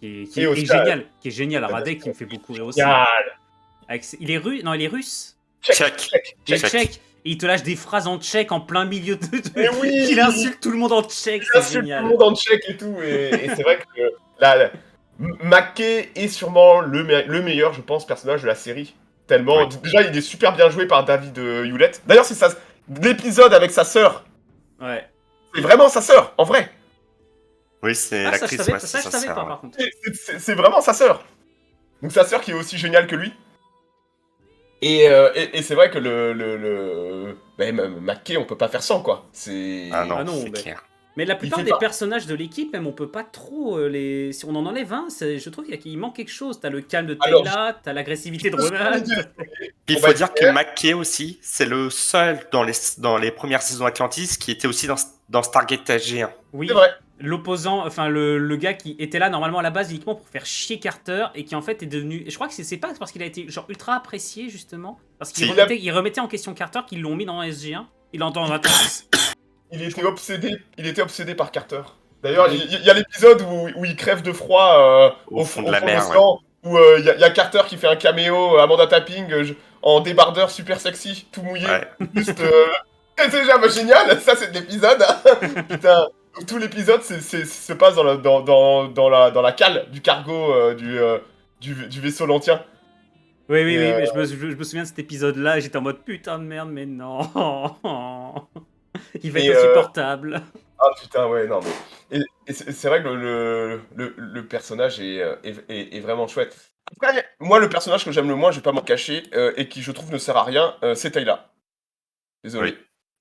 qui Et est aussi, génial. Qui est génial. Radek, qui me fait beaucoup rire aussi. Génial. Il est russe. Non, il est russe. Tchèque. Il est Tchèque. tchèque. Et il te lâche des phrases en tchèque en plein milieu de. Mais oui. Il insulte tout le monde en tchèque. Il C'est insulte tout génial. le monde en tchèque et tout. Et c'est vrai que là, McKay est sûrement le meilleur, je pense, personnage de la série. Tellement. Ouais. Déjà, il est super bien joué par David Hewlett. D'ailleurs, c'est l'épisode avec sa sœur. Ouais. C'est vraiment sa sœur, en vrai. Oui, c'est Ah, ça, je l'actrice. savais, Ouais, ça, c'est je sa savais sœur, pas, ouais. par contre. C'est vraiment sa sœur. Donc sa sœur qui est aussi géniale que lui. Et c'est vrai que McKay, on peut pas faire sans, quoi. C'est. Ah non, Ah non, c'est mais- clair. Mais la plupart fait des pas- personnages de l'équipe, même, on peut pas trop les. Si on en enlève un, je trouve qu'il manque quelque chose. T'as le calme de Alors, Tayla, t'as l'agressivité de Ronald. Puis il On faut va dire que McKay aussi, c'est le seul dans les premières saisons Atlantis qui était aussi dans Stargate SG1. Oui, C'est vrai. l'opposant, enfin le gars qui était là normalement à la base uniquement pour faire chier Carter et qui en fait est devenu. Et je crois que c'est pas parce qu'il a été genre ultra apprécié justement, parce qu'il Si, il remettait en question Carter, qu'ils l'ont mis dans SG1. Il entend dans Atlantis. Il était obsédé par Carter. D'ailleurs, il y a l'épisode où il crève de froid Au fond de la mer, l'océan, où il y a Carter qui fait un caméo, Amanda Tapping, en débardeur super sexy, tout mouillé. Ouais. Juste, c'est déjà génial, ça c'est de l'épisode. Hein. Putain. tout l'épisode se passe dans la cale du cargo du vaisseau lentien. Oui, oui, Et, oui, mais je me souviens de cet épisode-là et j'étais en mode putain de merde, mais non. Il va être et, insupportable. ah putain, ouais, non, mais. Et c'est vrai que le personnage est vraiment chouette. Après, moi, le personnage que j'aime le moins, je vais pas m'en cacher, et qui je trouve ne sert à rien, c'est Tayla. Oui, Désolé.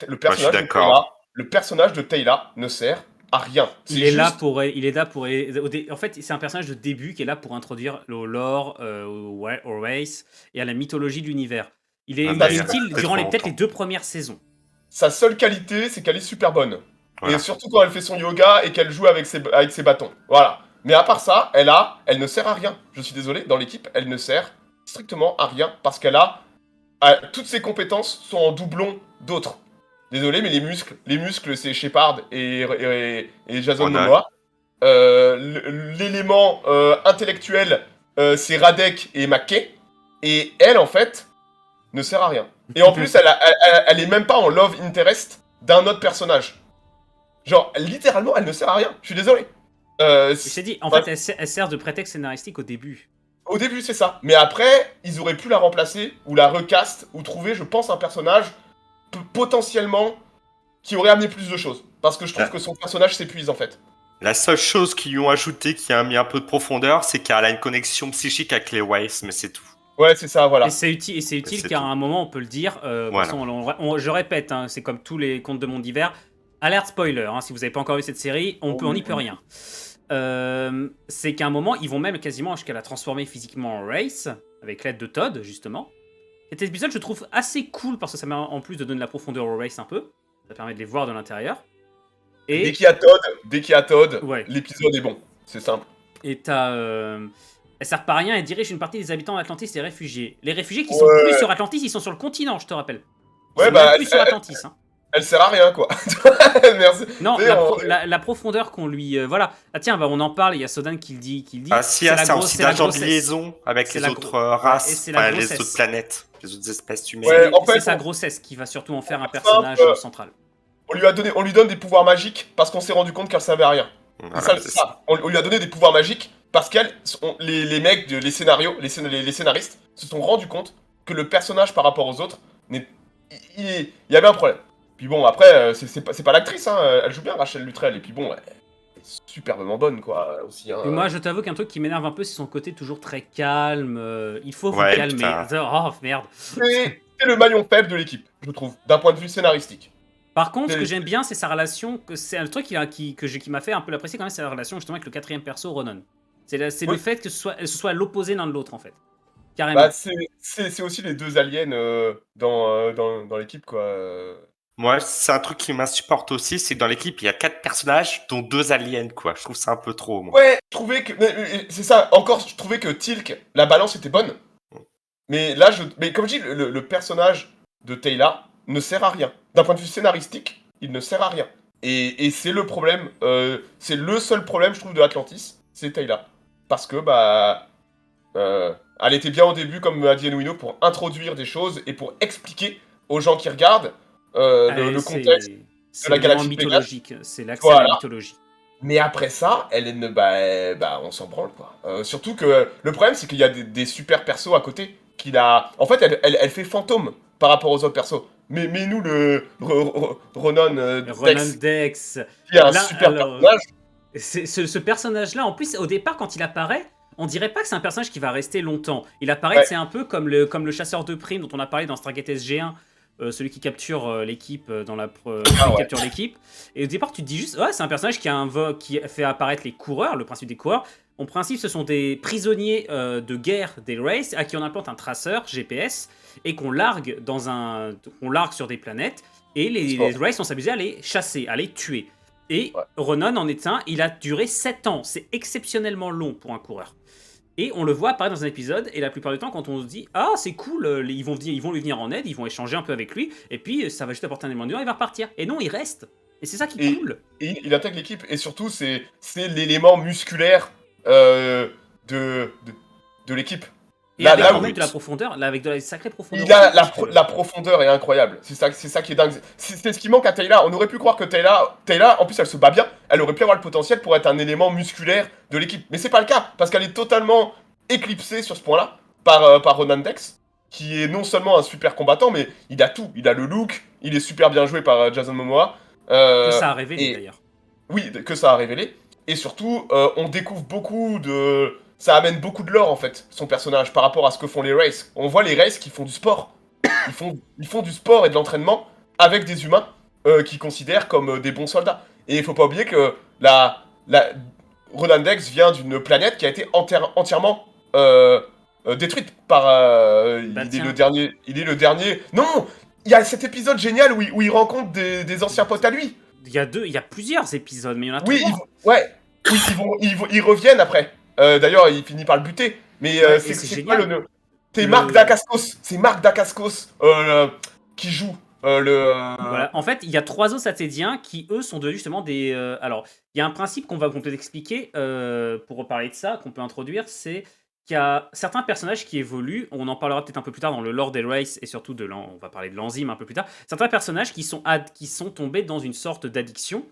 Le moi je suis personnage de Tayla, d'accord. le personnage de Tayla ne sert à rien. Il C'est est là juste. pour. Il est là pour. En fait, c'est un personnage de début qui est là pour introduire le lore, au race et à la mythologie de l'univers. Il Ah, est mais il reste utile très durant trop peut-être les longtemps. 2 premières saisons. Sa seule qualité, c'est qu'elle est super bonne. Et Voilà. surtout quand elle fait son yoga et qu'elle joue avec ses bâtons. Voilà. Mais à part ça, elle ne sert à rien. Je suis désolé, dans l'équipe, elle ne sert strictement à rien parce toutes ses compétences sont en doublon d'autres. Désolé, mais les muscles, c'est Shepard et Jason Ronan. Momoa. L'élément intellectuel, c'est Radek et McKay. Et elle, en fait, ne sert à rien. Et en plus, elle est même pas en love interest d'un autre personnage. Genre, littéralement, elle ne sert à rien. Je suis désolé. Je t'ai dit, en Enfin, fait, elle sert de prétexte scénaristique au début. au début, c'est ça. Mais après, ils auraient pu la remplacer, ou la recast, ou trouver, je pense, un personnage potentiellement qui aurait amené plus de choses. Parce que je trouve Ah. que son personnage s'épuise, en fait. La seule chose qu'ils lui ont ajouté qui a mis un peu de profondeur, c'est qu'elle a une connexion psychique avec les Weiss, mais c'est tout. Ouais, c'est ça, voilà. Et c'est utile, C'est car tout. à un moment, on peut le dire. De toute Voilà. façon, je répète, hein, c'est comme tous les contes de monde divers. Alerte spoiler, hein, si vous n'avez pas encore vu cette série, on n'y peut rien. C'est qu'à un moment, ils vont même quasiment jusqu'à la transformer physiquement en Race, avec l'aide de Todd, justement. Cet épisode, je trouve assez cool parce que ça met en plus de donner de la profondeur au Race un peu. Ça permet de les voir de l'intérieur. Dès Et qu'il y a Todd, ouais. l'épisode est bon. C'est simple. Et t'as. Elle sert pas à rien, elle dirige une partie des habitants d'Atlantis et des réfugiés. Les réfugiés qui sont Ouais. plus sur Atlantis, ils sont sur le continent, je te rappelle. Ils Ouais, sont bah, même plus sur Atlantis. Hein. elle sert à rien, quoi. Merci. Non, Tu sais, la profondeur qu'on lui. Voilà. Ah tiens, bah, on en parle, il y a Sodan qui le dit. Ah si, c'est un aussi d'agent de liaison avec C'est les la autres gro- ouais, et races, c'est la enfin, les grossesse. autres planètes, les autres espèces humaines. Ouais, en fait, C'est sa grossesse qui va surtout en faire un simple, personnage central. on lui donne des pouvoirs magiques parce qu'on s'est rendu compte qu'elle servait à rien. Voilà, C'est c'est ça. On lui a donné des pouvoirs magiques parce que les mecs, les scénarios, les scénaristes se sont rendus compte que le personnage par rapport aux autres, il y avait un problème. Puis bon, après, c'est pas l'actrice, hein, elle joue bien Rachel Luttrell, et puis bon, elle est superbement bonne, quoi, aussi. Hein. Et moi, je t'avoue qu'un truc qui m'énerve un peu, c'est son côté toujours très calme. Il faut vous Ouais, calmer. putain. Oh merde. C'est le maillon faible de l'équipe, je trouve, d'un point de vue scénaristique. Par contre, ce que C'est- j'aime bien, c'est sa relation. C'est le truc qui m'a fait un peu l'apprécier quand même, c'est la relation justement avec le 4ème perso, Ronan. C'est le Oui. fait que ce soit l'opposé l'un de l'autre en fait. Carrément. Bah, c'est aussi les deux aliens dans l'équipe, quoi. Moi, c'est un truc qui m'insupporte aussi, c'est que dans l'équipe, il y a 4 personnages, dont 2 aliens, quoi. Je trouve ça un peu trop, moi. Ouais, je trouvais que. C'est ça, encore, je trouvais que Tilk, la balance était bonne. Mais là, mais comme je dis, le personnage de Tayla ne sert à rien. D'un point de vue scénaristique, il ne sert à rien. Et c'est le problème, c'est le seul problème, je trouve, de Atlantis, c'est Tayla. Parce que, bah. Elle était bien au début, comme a dit Enuino, pour introduire des choses et pour expliquer aux gens qui regardent le contexte. C'est la l'élément galaxie mythologique. C'est l'accès à Voilà. la mythologie. Mais après ça, on s'en branle, quoi. Surtout que le problème, c'est qu'il y a des super persos à côté. En fait, elle fait fantôme par rapport aux autres persos. Mais nous, Ronan Ronan Dex, Dex. qui est un Là, super alors, personnage. Ce personnage-là, en plus, au départ, quand il apparaît, on dirait pas que c'est un personnage qui va rester longtemps. Il apparaît, Ouais. c'est un peu comme le chasseur de primes dont on a parlé dans Stargate SG1, celui qui capture l'équipe dans Ah ouais. capture l'équipe. Et au départ, tu te dis juste, ouais, c'est un personnage qui fait apparaître les coureurs, le principe des coureurs. En principe, ce sont des prisonniers de guerre des Wraiths à qui on implante un traceur GPS et qu'on largue sur des planètes. Et les Wraiths vont s'amuser à les chasser, à les tuer. Et Ouais. Ronan en est un, il a duré 7 ans. C'est exceptionnellement long pour un coureur. Et on le voit apparaître dans un épisode, et la plupart du temps, quand on se dit « Ah, c'est cool, ils vont lui venir en aide, ils vont échanger un peu avec lui, et puis ça va juste apporter un élément de il va repartir. » Et non, il reste. Et c'est ça qui est cool. Et il intègre l'équipe. Et surtout, c'est l'élément musculaire de l'équipe. Et Là, avec là quand où même de la profondeur, là, avec de la sacrée profondeur. il a aussi, la profondeur est incroyable. C'est ça qui est dingue. C'est ce qui manque à Tayla. On aurait pu croire que Tayla, en plus, elle se bat bien. Elle aurait pu avoir le potentiel pour être un élément musculaire de l'équipe. Mais c'est pas le cas, parce qu'elle est totalement éclipsée sur ce point-là par Ronan Dex, qui est non seulement un super combattant, mais il a tout. Il a le look, il est super bien joué par Jason Momoa. Que ça a révélé Et d'ailleurs. oui, que ça a révélé. Et surtout, on découvre beaucoup de... Ça amène beaucoup de lore, en fait, son personnage, par rapport à ce que font les Wraiths. On voit les Wraiths qui font du sport. Ils font du sport et de l'entraînement avec des humains qu'ils considèrent comme des bons soldats. Et il faut pas oublier que la Ronan Dex vient d'une planète qui a été entièrement détruite par... Bah, il est tiens. le dernier... Il est le dernier... Non. Il y a cet épisode génial où il rencontre des anciens potes à lui. Il y a plusieurs épisodes, mais il y en a Oui, trois. ouais. Oui, ils reviennent après. D'ailleurs, il finit par le buter. Mais Ouais, et c'est quoi le génial. nom? C'est Le- Marc Dacascos. C'est Marc Dacascos qui joue Voilà. En fait, il y a trois os satédiens qui, eux, sont devenus justement des. Alors, il y a un principe qu'on peut expliquer pour reparler de ça, qu'on peut introduire, c'est qu'il y a certains personnages qui évoluent. On en parlera peut-être un peu plus tard dans le lore des Race et surtout on va parler de l'enzyme un peu plus tard. Certains personnages qui sont tombés dans une sorte d'addiction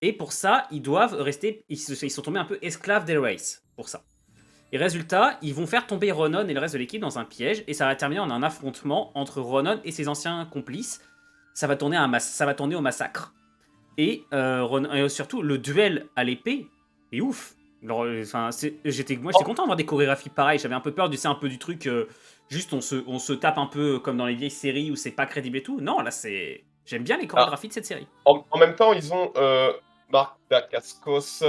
et pour ça, ils doivent rester. Ils sont tombés un peu esclaves des Race pour ça. Et résultat, ils vont faire tomber Ronan et le reste de l'équipe dans un piège et ça va terminer en un affrontement entre Ronan et ses anciens complices. Ça va tourner au massacre. Et surtout, le duel à l'épée est ouf. J'étais content d'avoir des chorégraphies pareilles. J'avais un peu peur un peu du truc. Juste, on se tape un peu comme dans les vieilles séries où c'est pas crédible et tout. Non, là, c'est. J'aime bien les chorégraphies de cette série. En même temps, ils ont Marc Dacascos.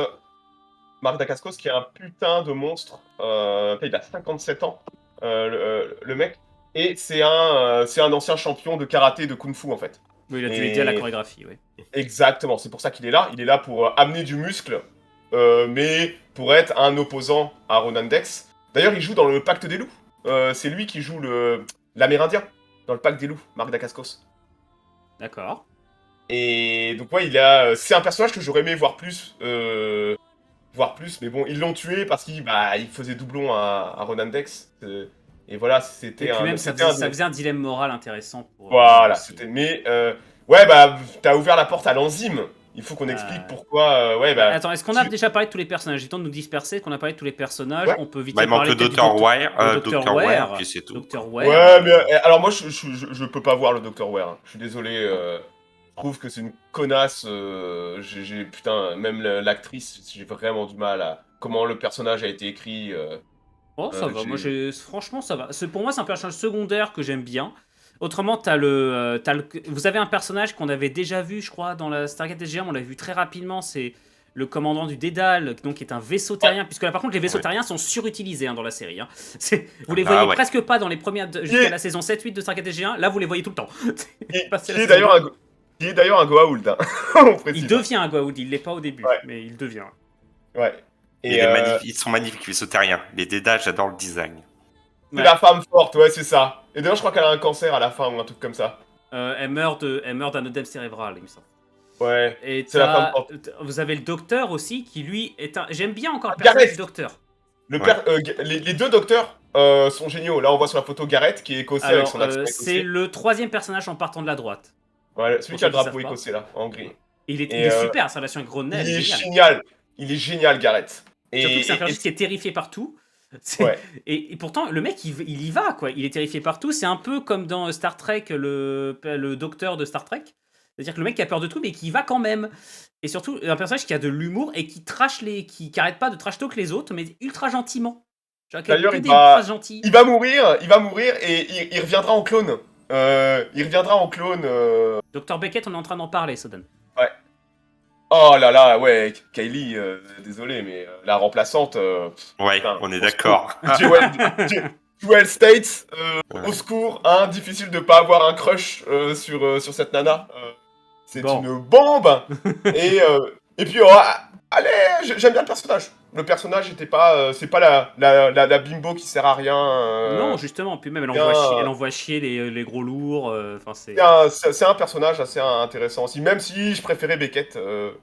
Marc Dacascos qui est un putain de monstre. Il a 57 ans, le mec. Et c'est un ancien champion de karaté, de kung-fu, en fait. Oui, il a dû aider à la chorégraphie, oui. Exactement, c'est pour ça qu'il est là. Il est là pour amener du muscle, mais pour être un opposant à Ronan Dex. D'ailleurs, il joue dans le Pacte des Loups. C'est lui qui joue l'Amérindien dans le Pacte des Loups, Marc Dacascos. D'accord. Et donc ouais, c'est un personnage que j'aurais aimé voir plus, mais bon, ils l'ont tué parce qu'il faisait doublon à Ronan Dex. Et voilà, c'était Et puis un... même, ça faisait un dilemme moral intéressant. Voilà, c'était... Mais, ouais, t'as ouvert la porte à l'enzyme. Il faut qu'on explique pourquoi... Attends, est-ce qu'on a déjà parlé de tous les personnages? J'ai le temps de nous disperser, qu'on a parlé de tous les personnages. Ouais. On peut vite il manque le Dr. Ware, Dr. Ware, puis c'est tout. Dr. Ware. Ouais, mais alors moi, je peux pas voir le Dr. Ware. Hein. Je suis désolé. Je trouve que c'est une connasse. Putain, même l'actrice, j'ai vraiment du mal à... Comment le personnage a été écrit. Oh, ça va. Moi, franchement, ça va. Pour moi, c'est un personnage secondaire que j'aime bien. Autrement, vous avez un personnage qu'on avait déjà vu, je crois, dans la Stargate SG1. On l'a vu très rapidement. C'est le commandant du Dédale, donc qui est un vaisseau terrien. Puisque là, par contre, les vaisseaux terriens sont surutilisés dans la série. Hein. Vous les voyez presque pas dans les premières jusqu'à la saison 7-8 de Stargate SG1. Là, vous les voyez tout le temps. Qui est d'ailleurs un Goa'uld. Hein. Il devient un Goa'uld. Il l'est pas au début, mais il devient. Ouais. Et ils sont magnifiques, les sautariens. Les Dédales, j'adore le design. C'est la femme forte, ouais, c'est ça. Et d'ailleurs, je crois qu'elle a un cancer à la fin ou un truc comme ça. Elle meurt d'un œdème cérébral, il me semble. Ouais, et c'est la femme forte. Vous avez le docteur aussi, qui lui est un... J'aime bien encore le Gareth. personnage du docteur. Les deux docteurs sont géniaux. Là, on voit sur la photo Gareth qui est écossais avec son accent écossais. C'est le troisième personnage en partant de la droite. Ouais, celui qui a le drapeau écossais, là, en gris. Il est super, sa relation avec Ronel. Il est génial. Il est génial, Gareth. Surtout que c'est un personnage qui est terrifié partout. Ouais. Et pourtant, le mec, il y va, quoi. Il est terrifié partout. C'est un peu comme dans Star Trek, le docteur de Star Trek. C'est-à-dire que le mec qui a peur de tout, mais qui y va quand même. Et surtout, un personnage qui a de l'humour et qui arrête pas de trash talk les autres, mais ultra gentiment. D'ailleurs, il va mourir et il reviendra en clone. Dr. Beckett, on est en train d'en parler, Soden. Ouais. Oh là là, ouais, Kylie, désolé, mais la remplaçante... ouais, putain, on est d'accord. Duel States, au secours, hein, difficile de pas avoir un crush sur cette nana. C'est une bombe. Et puis, allez, j'aime bien le personnage. Le personnage était pas, c'est pas la bimbo qui sert à rien. Non, justement, puis même bien, elle envoie chier les gros lourds. Enfin, c'est un personnage assez intéressant aussi, même si je préférais Beckett.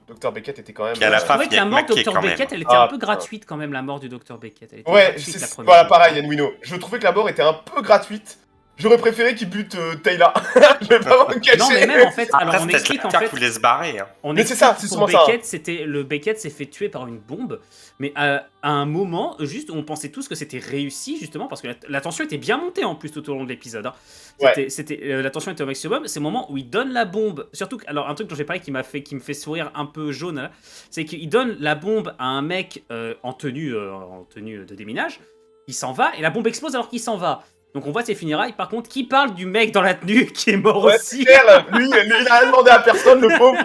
Dr Beckett était quand même. Puis à la Je fin, trouvais que la mort de Mackay, Dr quand même. Beckett, elle était un peu putain. gratuite quand même, la mort du Dr Beckett. Elle était Ouais, gratuite, la première. voilà, pareil, Yanwino. Je trouvais que la mort était un peu gratuite. J'aurais préféré qu'il bute Taylor. Je vais pas me cacher. Non, mais même en fait, alors Après, on c'était explique en l'acteur fait. qui voulait se barrer. Hein. On Mais c'est explique ça, c'est pour souvent ça. Beckett, le Beckett s'est fait tuer par une bombe, mais à un moment, juste, on pensait tous que c'était réussi, justement, parce que la tension était bien montée en plus tout au long de l'épisode. Hein. La tension était au maximum. C'est le moment où il donne la bombe. Surtout, alors un truc dont j'ai parlé qui me fait sourire un peu jaune, là, c'est qu'il donne la bombe à un mec en tenue de déminage. Il s'en va et la bombe explose alors qu'il s'en va. Donc on voit ses funérailles. Par contre, qui parle du mec dans la tenue qui est mort Ouais, aussi? c'est clair, lui, il a rien demandé à personne, le pauvre.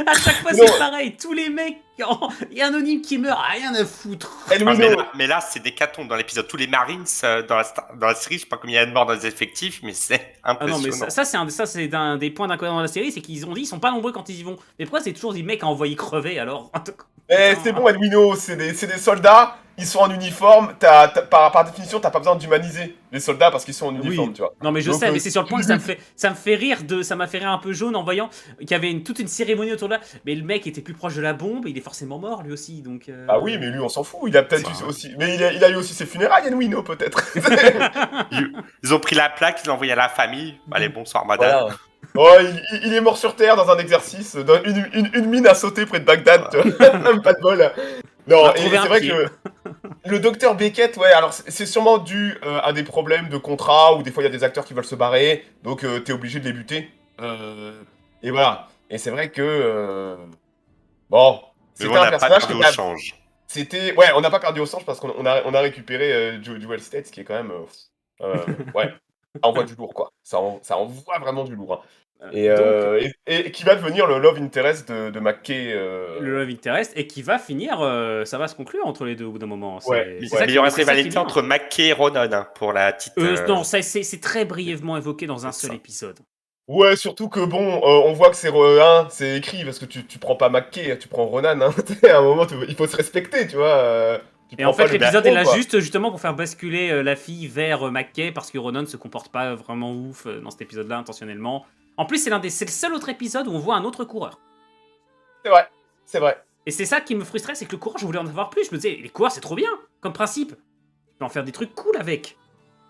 À chaque fois, Non. c'est pareil. Tous les mecs, il y a un anonyme qui meurt, rien à foutre. Ah, Yanwino. mais là, c'est des catons dans l'épisode. Tous les Marines dans la série, je sais pas combien il y a de morts dans les effectifs, mais c'est Ah non, impressionnant. mais ça c'est un des points d'incohérence dans la série, c'est qu'ils ont dit ils sont pas nombreux quand ils y vont. Mais pourquoi c'est toujours des mecs à envoyer crever alors? Eh, c'est bon, Yanwino, c'est des soldats, ils sont en uniforme, par définition, t'as pas besoin d'humaniser les soldats parce qu'ils sont en uniforme, Oui. tu vois. Non mais je Donc, sais, mais c'est sur le point que ça me fait rire ça m'a fait rire un peu jaune en voyant qu'il y avait toute une cérémonie autour de là. Mais le mec était plus proche de la bombe, il est forcément mort lui aussi, donc. Ah oui, mais lui, on s'en fout, il a peut-être eu aussi. Mais il a eu aussi ses funérailles, Yanwino, peut-être. Ils ont pris la plaque, ils l'ont envoyée à la famille. Allez, bonsoir, madame. Voilà. Oh, il est mort sur Terre dans un exercice, dans une mine à sauter près de Bagdad, tu vois. Pas de bol. Non, et trouvé un c'est vrai pied. que le docteur Beckett, ouais, alors c'est sûrement dû à des problèmes de contrat, ou des fois il y a des acteurs qui veulent se barrer, donc t'es obligé de les buter. Et voilà. Et c'est vrai que... bon, Mais c'était on un n'a pas personnage perdu qui au change. c'était... Ouais, on n'a pas perdu au change parce qu'on a récupéré Dual States, qui est quand même... ouais, ça envoie du lourd, quoi. Ça envoie vraiment du lourd. Hein. Et qui va devenir le love interest de McKay. Le Love Interest et qui va finir, ça va se conclure entre les deux au bout d'un moment. Ouais. Mais ça il y aura une c'est ça qui est rivalité bien. entre Mackay et Ronan hein, pour la petite. Non, c'est très brièvement évoqué dans un C'est seul ça. épisode. Ouais, surtout que bon, on voit que c'est écrit parce que tu prends pas McKay, tu prends Ronan. Hein. À un moment, il faut se respecter, tu vois. Tu Et prends en fait, pas le l'épisode patron, est là quoi. juste justement pour faire basculer la fille vers McKay parce que Ronan se comporte pas vraiment ouf dans cet épisode-là intentionnellement. En plus, c'est le seul autre épisode où on voit un autre coureur. C'est vrai, c'est vrai. Et c'est ça qui me frustrait, c'est que le coureur, je voulais en avoir plus. Je me disais, les coureurs, c'est trop bien comme principe. Tu peux en faire des trucs cool avec.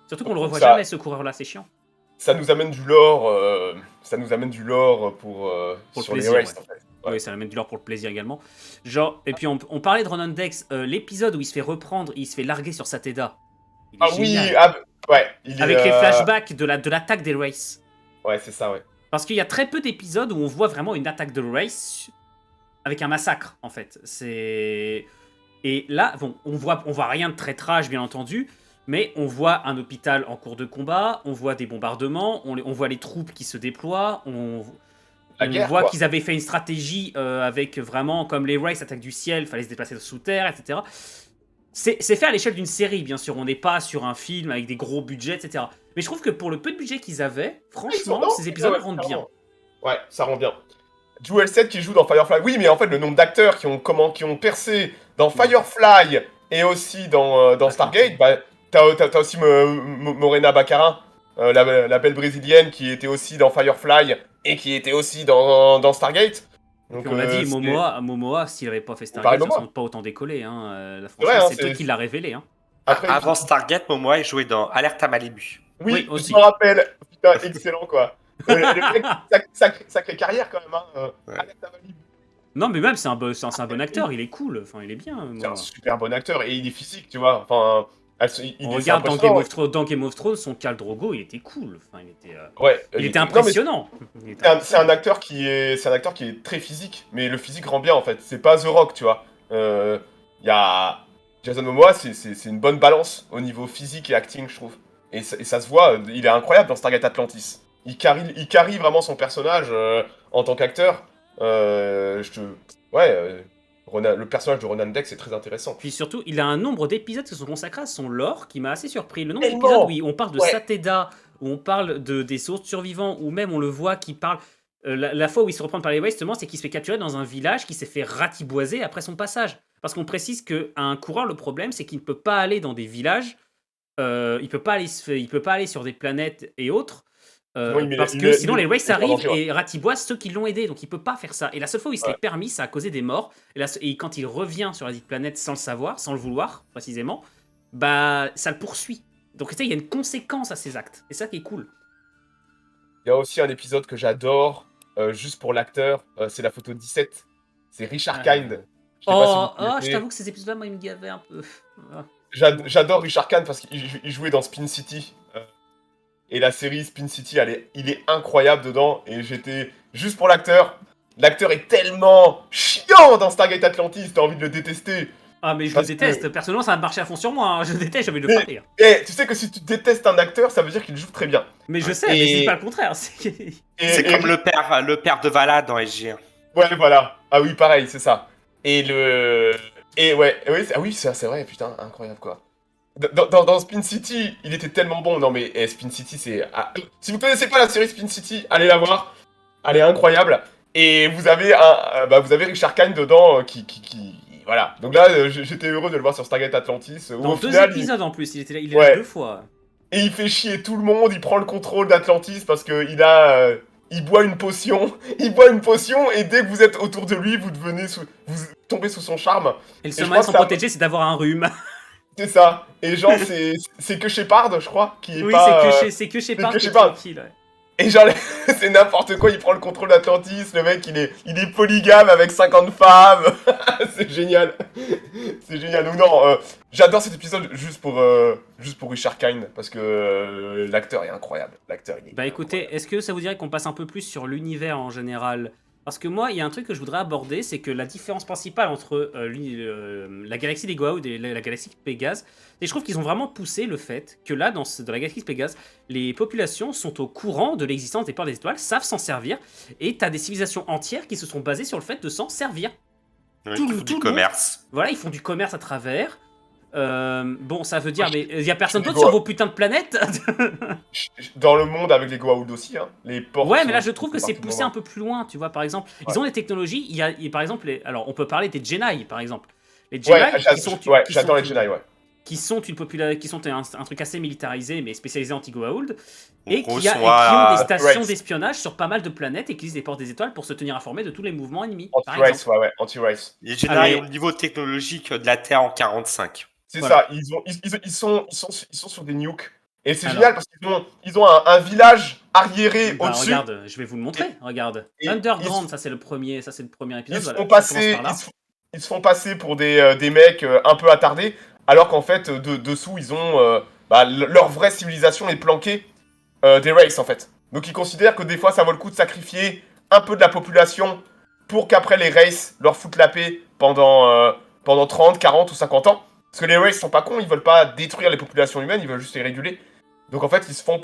Surtout qu'on le revoit Ça- jamais, ce coureur-là, c'est chiant. Ça nous amène du lore, pour le sur plaisir, les races, ouais. en fait. Ouais. Oui, ça amène du lore pour le plaisir également. Genre, et puis on parlait de Ronan Dex, l'épisode où il se fait reprendre, il se fait larguer sur Sateda. Il est Ah oui, génial. ouais. Il est, Avec les flashbacks de l'attaque des races. Ouais, c'est ça, ouais. Parce qu'il y a très peu d'épisodes où on voit vraiment une attaque de race avec un massacre, en fait. Et là, bon, on voit rien de très trash, bien entendu, mais on voit un hôpital en cours de combat, on voit des bombardements, on voit les troupes qui se déploient, on guerre, voit quoi. qu'ils avaient fait une stratégie avec vraiment, comme les races attaquent du ciel, fallait se déplacer sous terre, etc. C'est fait à l'échelle d'une série, bien sûr. On n'est pas sur un film avec des gros budgets, etc. Mais je trouve que pour le peu de budget qu'ils avaient, franchement, Non, ces épisodes ouais, rendent bien. clairement. Ouais, ça rend bien. Duel 7 qui joue dans Firefly. Oui, mais en fait, le nombre d'acteurs qui ont percé dans Firefly et aussi dans Stargate, bah, t'as aussi Morena Baccarin, la belle brésilienne qui était aussi dans Firefly et qui était aussi dans Stargate. Donc, Puis on l'a dit, c'est- Momoa, s'il avait pas fait parle Stargate, de ça Momoa. serait pas autant décollé. Hein. La vrai, franchise, hein, c'est toi c'est- qui l'a révélé. Hein. Après, Avant Stargate, Momoa il jouait dans Alerte à Malibu. oui, Oui, je aussi. me rappelle. Putain, excellent, quoi. Le mec, sacrée carrière, quand même. Hein. Ouais. Alex Malibu. Non, mais même, c'est un bon acteur, il est cool. Enfin, il est bien. C'est un Momoa. super bon acteur et il est physique, tu vois. Enfin, On c'est regarde dans impressionnant. Game of Thrones, son Khal Drogo, il était cool. Enfin, Ouais, il était non, mais impressionnant. Il était c'est un acteur qui est très physique, mais le physique rend bien en fait. C'est pas The Rock, tu vois. Il y a Jason Momoa, c'est une bonne balance au niveau physique et acting, je trouve. Et ça se voit, il est incroyable dans Stargate Atlantis. Il carry vraiment son personnage en tant qu'acteur. Le personnage de Ronan Dex est très intéressant. Puis surtout, il a un nombre d'épisodes qui sont consacrés à son lore qui m'a assez surpris. Le nombre Tellement. d'épisodes où on parle de Ouais. Sateda, où on parle des autres survivants, ou même on le voit qui parle. La fois où il se reprend par les Wastes, justement, c'est qu'il se fait capturer dans un village qui s'est fait ratiboiser après son passage. parce qu'on précise qu'un coureur, le problème, c'est qu'il ne peut pas aller dans des villages, il peut pas aller, il peut pas aller sur des planètes et autres, Sinon, il met, parce il que met- sinon il les met- Wraiths il met en arrivent danger, ouais. et ratiboisent ceux qui l'ont aidé, donc il peut pas faire ça. Et la seule fois où il se l'est Ouais. permis, ça a causé des morts. Et quand il revient sur la dite planète sans le savoir, sans le vouloir précisément, bah ça le poursuit. Donc tu sais, il y a une conséquence à ses actes. C'est ça qui est cool. Il y a aussi un épisode que j'adore, juste pour l'acteur, c'est la photo 17. C'est Richard Kind. Je sais pas si vous Je connaissez. t'avoue que ces épisodes-là, moi, ils me gavaient un peu. J'adore Richard Kind parce qu'il jouait dans Spin City. Et la série Spin City, il est incroyable dedans. Et j'étais juste pour l'acteur. L'acteur est tellement chiant dans Stargate Atlantis, t'as envie de le détester. Ah, mais je le Parce que- déteste. Personnellement, ça a marché à fond sur moi. Hein. Je le déteste, j'ai envie de le Mais- frapper. Hein. Et tu sais que si tu détestes un acteur, ça veut dire qu'il joue très bien. Mais je Ouais. sais, mais Et- c'est pas le contraire. C'est- Et- C'est et- comme le père de Vala dans SG1. Ouais, voilà. Ah oui, pareil, c'est ça. Et le. Et ouais, ah oui, c'est vrai, putain, incroyable quoi. Dans Spin City, il était tellement bon. Non mais Spin City, c'est. Si vous connaissez pas la série Spin City, allez la voir. Elle est incroyable. Et vous avez vous avez Richard Kind dedans voilà. Donc là, j'étais heureux de le voir sur Stargate Atlantis. Où Dans au 2 final, épisodes en plus, il était là, il est Ouais. là 2 fois. et il fait chier tout le monde. Il prend le contrôle d'Atlantis parce que il boit une potion. Il boit une potion et dès que vous êtes autour de lui, vous tombez sous son charme. Et le je seul crois moyen de que s'en ça- protéger, c'est d'avoir un rhume. C'est ça. Et genre, c'est que Shepard, je crois, qui est Oui, pas. c'est que Shepard que qui est Shepard. tranquille. Ouais. Et genre, c'est n'importe quoi. Il prend le contrôle d'Atlantis. Le mec, il est polygame avec 50 femmes. C'est génial. C'est génial. Donc non, j'adore cet épisode juste pour Richard Kind parce que l'acteur est incroyable. L'acteur, il est. Bah écoutez, est-ce que ça vous dirait qu'on passe un peu plus sur l'univers en général? Parce que moi, il y a un truc que je voudrais aborder, c'est que la différence principale entre la galaxie des Goa'uld et la galaxie de Pégase, et je trouve qu'ils ont vraiment poussé le fait que là, dans la galaxie de Pégase, les populations sont au courant de l'existence des portes des étoiles, savent s'en servir, et t'as des civilisations entières qui se sont basées sur le fait de s'en servir. Oui, Tout qui le- font tout du le monde. commerce. Voilà, ils font du commerce à travers. Bon, ça veut dire, mais il y a personne les d'autre sur Goa'uld. vos putains de planètes. Dans le monde avec les Goa'uld aussi, hein. Les portes. Ouais, mais là sont- je trouve que sont c'est partout poussé dans un peu plus loin, tu vois, par exemple. Ils Ouais. ont des technologies, par exemple, alors on peut parler des Jedi, par exemple. Les le Jedi, monde. Ouais, j'adore les Jedi, ouais. qui sont un truc assez militarisé, mais spécialisé anti-Goa'uld, et gros, qui ont soit- des stations Anti-race. d'espionnage sur pas mal de planètes et qui utilisent des portes des étoiles pour se tenir informés de tous les mouvements ennemis, par Anti-race, exemple. ouais, anti-race. Les Jedi Alors, ont le niveau technologique de la Terre en 45. C'est Voilà. ça, ils sont sur des nukes. Et c'est Alors. génial parce qu'ils ont un village arriéré Bah, au-dessus. regarde, je vais vous le montrer, regarde. et Underground, ils- ça c'est le premier épisode. Ils se voilà, font ça passer, commence par là. ils se font passer pour des mecs un peu attardés, alors qu'en fait, dessous, ils ont leur vraie civilisation est planquée des races en fait. Donc ils considèrent que des fois, ça vaut le coup de sacrifier un peu de la population pour qu'après les races leur foutent la paix pendant 30, 40 ou 50 ans. Parce que les races sont pas cons, ils veulent pas détruire les populations humaines, ils veulent juste les réguler. Donc en fait, ils se font.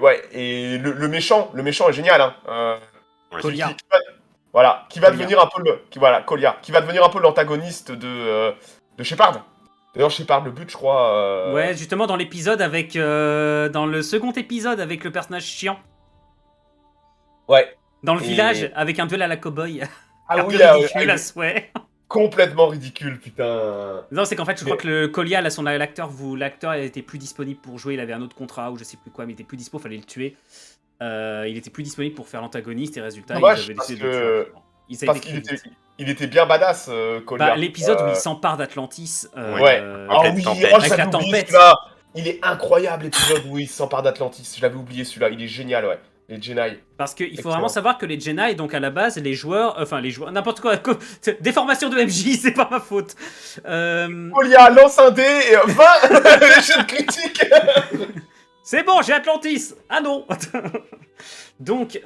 Ouais, et le méchant est génial. Hein. Ouais. Kolia. Qui va Kolia. devenir un peu Kolia, qui va devenir un peu l'antagoniste de Shepard. D'ailleurs, Shepard le but, je crois. Ouais, justement dans l'épisode avec dans le second épisode avec le personnage chiant Ouais. dans le Et- village avec un duel à la cowboy. Ah Un oui, peu ridicule à souhait. complètement ridicule, putain. Non, c'est qu'en fait, je crois Mais- que le Kolia, là, l'acteur était plus disponible pour jouer, il avait un autre contrat ou je sais plus quoi, mais il était plus dispo, fallait le tuer. Il était plus disponible pour faire l'antagoniste et résultat, Dommage, ils avaient parce décidé de le que- tuer. rapidement. Ils avaient Parce écrit qu'il vite. il était bien badass, Kolia. Bah, l'épisode où il s'empare d'Atlantis. Ouais. Ah Avec oui, tempête. oh, Avec j'avais la oublié tempête. celui-là. Il est incroyable l'épisode où il s'empare d'Atlantis. Je l'avais oublié celui-là. Il est génial, ouais. Les Jedi. Parce qu'il faut Excellent. vraiment savoir que les Jedi, donc à la base, les joueurs, n'importe quoi, déformation de MJ, c'est pas ma faute. Kolia lance un dé et 20 l'échelle critique. C'est bon, j'ai Atlantis. Ah non. Donc,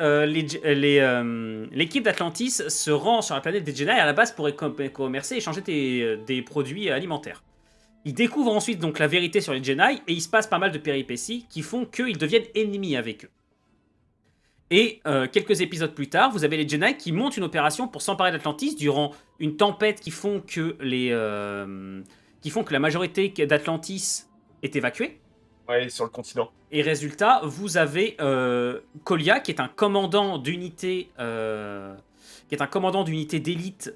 l'équipe d'Atlantis se rend sur la planète des Jedi à la base pour commercer et échanger des produits alimentaires. Ils découvrent ensuite donc la vérité sur les Jedi et il se passe pas mal de péripéties qui font qu'ils deviennent ennemis avec eux. Et quelques épisodes plus tard, vous avez les Jedi qui montent une opération pour s'emparer d'Atlantis durant une tempête qui font que la majorité d'Atlantis est évacuée. Ouais, sur le continent. Et résultat, vous avez Kolia, qui est un commandant d'unité d'élite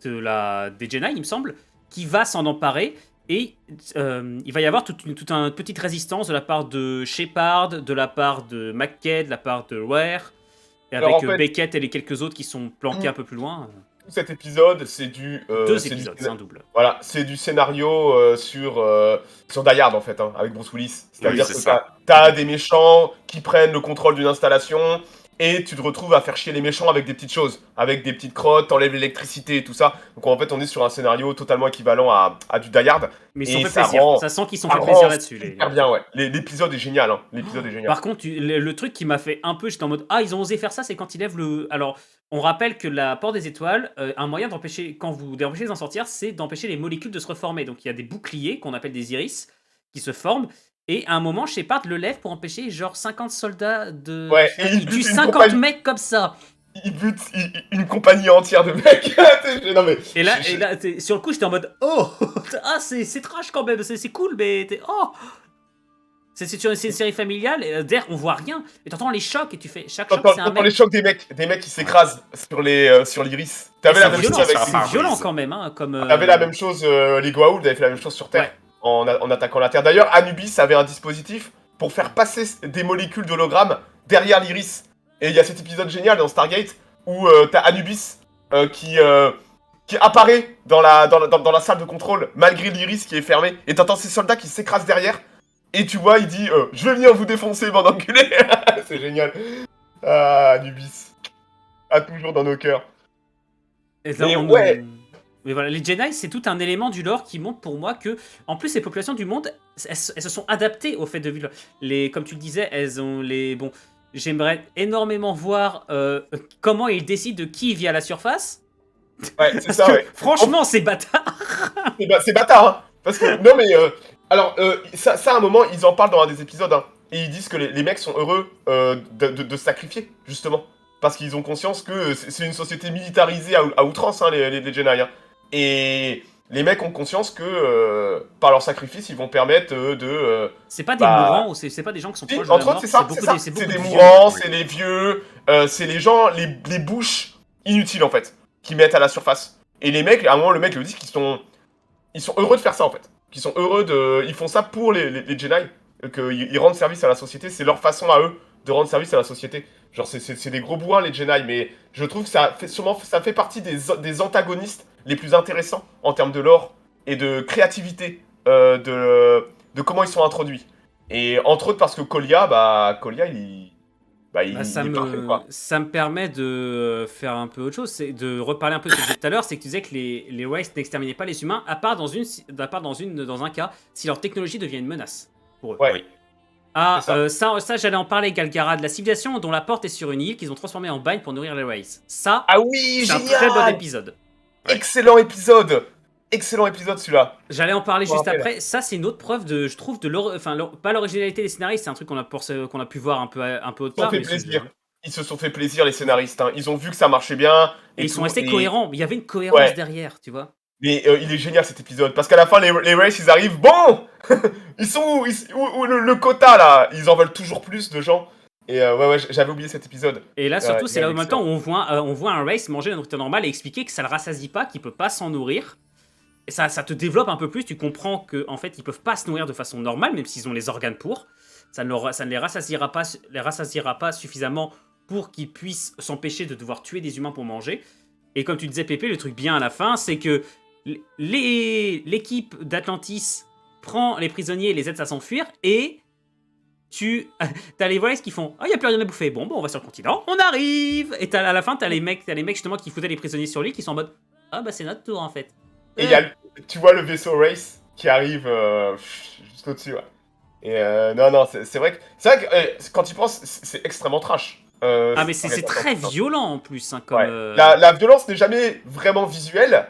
des Jedi, il me semble, qui va s'en emparer. Et il va y avoir toute une petite résistance de la part de Shepard, de la part de McKay, de la part de Ware, et Alors, avec en fait, Beckett et les quelques autres qui sont planqués un peu plus loin. tout cet épisode, c'est du... 2 épisodes, c'est un double. Voilà, c'est du scénario sur Die Hard, en fait, hein, avec Bruce Willis. C'est-à-dire Oui, c'est que ça. t'as des méchants qui prennent le contrôle d'une installation, et tu te retrouves à faire chier les méchants avec des petites choses, avec des petites crottes, t'enlèves l'électricité et tout ça. Donc en fait, on est sur un scénario totalement équivalent à du Die Hard. Mais ils Et se sont fait ça plaisir. rend- Ça sent qu'ils se sont Ça fait rend plaisir là-dessus. super bien, ouais. L'épisode est génial, hein. L'épisode est génial. Par contre, le truc qui m'a fait un peu, j'étais en mode ah ils ont osé faire ça, c'est quand ils lèvent le. Alors, on rappelle que la porte des étoiles, un moyen d'empêcher quand vous d'empêcher d'en sortir, c'est d'empêcher les molécules de se reformer. Donc il y a des boucliers qu'on appelle des iris qui se forment. Et à un moment, Shepard le lève pour empêcher genre 50 soldats de. Ouais, et il il tue bute une 50 compagnie. mecs comme ça. Il bute une compagnie entière de mecs. Non mais... Et là, sur le coup, j'étais en mode oh ah c'est trash quand même, c'est cool, mais oh. C'est une série familiale, et derrière on voit rien, et t'entends les chocs, et tu fais chaque choc c'est un T'entends mec. les chocs des mecs qui s'écrasent sur l'iris. T'avais la même chose avec... ça. C'est violent quand même, hein, comme. T'avais la même chose, les Goa'uld avaient fait la même chose sur Terre, Ouais. en attaquant la Terre. D'ailleurs, Anubis avait un dispositif pour faire passer des molécules d'hologramme derrière l'iris. Et il y a cet épisode génial dans Stargate où t'as Anubis qui apparaît dans la salle de contrôle malgré l'iris qui est fermé. Et t'entends ces soldats qui s'écrasent derrière. Et tu vois, il dit je vais venir vous défoncer, bande d'enculés. C'est génial. Ah, Anubis. À toujours dans nos cœurs. Et là, Mais ouais. Mais voilà, les Jedi, c'est tout un élément du lore qui montre pour moi que, en plus, les populations du monde, elles se sont adaptées au fait de vivre. Comme tu le disais, elles ont les. Bon, j'aimerais énormément voir comment ils décident de qui vit à la surface. Ouais, c'est Parce ça, que, ouais. franchement, c'est bâtard. C'est bâtard, hein. Parce que, non mais, alors, ça, à un moment, ils en parlent dans un des épisodes, hein, et ils disent que les mecs sont heureux de se sacrifier, justement. Parce qu'ils ont conscience que c'est une société militarisée à outrance, hein, les Jedi. Hein. Et les mecs ont conscience que, par leur sacrifice, ils vont permettre C'est pas des Bah, mourants, ou c'est pas des gens qui sont si, proches de la entre mort. autres, c'est ça, beaucoup c'est ça. des- C'est beaucoup des de vieux. mourants, c'est les vieux, c'est les gens, les bouches inutiles, en fait, qui mettent à la surface. Et les mecs, à un moment, le mec le dit qu'ils sont heureux de faire ça, en fait. Qu'ils sont heureux ils font ça pour les Jedi, qu'ils rendent service à la société, c'est leur façon à eux de rendre service à la société. Genre, c'est des gros bourrins, les Jedi, mais je trouve que ça fait partie des antagonistes les plus intéressants en termes de lore et de créativité de comment ils sont introduits. Et entre autres parce que Kolia, il Bah, est parfait, quoi. ça me permet de faire un peu autre chose, c'est de reparler un peu de ce que tu disais tout à l'heure, c'est que tu disais que les Wraiths n'exterminaient pas les humains, à part dans un cas, si leur technologie devient une menace pour eux. Ouais. Oui. Ah, C'est ça j'allais en parler, Galgara, de la civilisation dont la porte est sur une île qu'ils ont transformée en bagne pour nourrir les Wraiths. Ça, Ah oui, c'est un génial! très bon épisode. Ouais. Excellent épisode! Excellent épisode, celui-là. J'allais en parler Je me juste rappelle. après. Ça, c'est une autre preuve de, je trouve, pas l'originalité des scénaristes, c'est un truc qu'on a pu voir un peu autre Ils se sont part. fait mais plaisir. Ils se sont fait plaisir, les scénaristes. Hein. Ils ont vu que ça marchait bien. Et ils sont tout, restés et- cohérents. Il y avait une cohérence Ouais. derrière, tu vois. Mais il est génial cet épisode. Parce qu'à la fin, les Rays, ils arrivent. Bon! Ils sont où, où le quota là? Ils en veulent toujours plus de gens. Et ouais, j'avais oublié cet épisode. Et là, surtout, c'est il là est où maintenant on voit un race manger la nourriture normale et expliquer que ça le rassasie pas, qu'il peut pas s'en nourrir. Et ça te développe un peu plus. Tu comprends que en fait, ils peuvent pas se nourrir de façon normale, même s'ils ont les organes pour. Ça ne les rassasiera pas suffisamment pour qu'ils puissent s'empêcher de devoir tuer des humains pour manger. Et comme tu disais, Pépé, le truc bien à la fin, c'est que l'équipe d'Atlantis prend les prisonniers et les aide à s'enfuir, et t'as les Wraiths qui font « Ah, il n'y a plus rien à bouffer. Bon, on va sur le continent, on arrive !» Et à la fin, t'as les mecs justement qui foutaient les prisonniers sur l'île qui sont en mode « Ah, bah c'est notre tour, en fait. » Et tu vois le vaisseau Race qui arrive juste au-dessus, ouais. Et non, c'est vrai que quand tu penses, c'est extrêmement trash. Ah, mais c'est très violent, en plus, hein, comme... Ouais. La violence n'est jamais vraiment visuelle.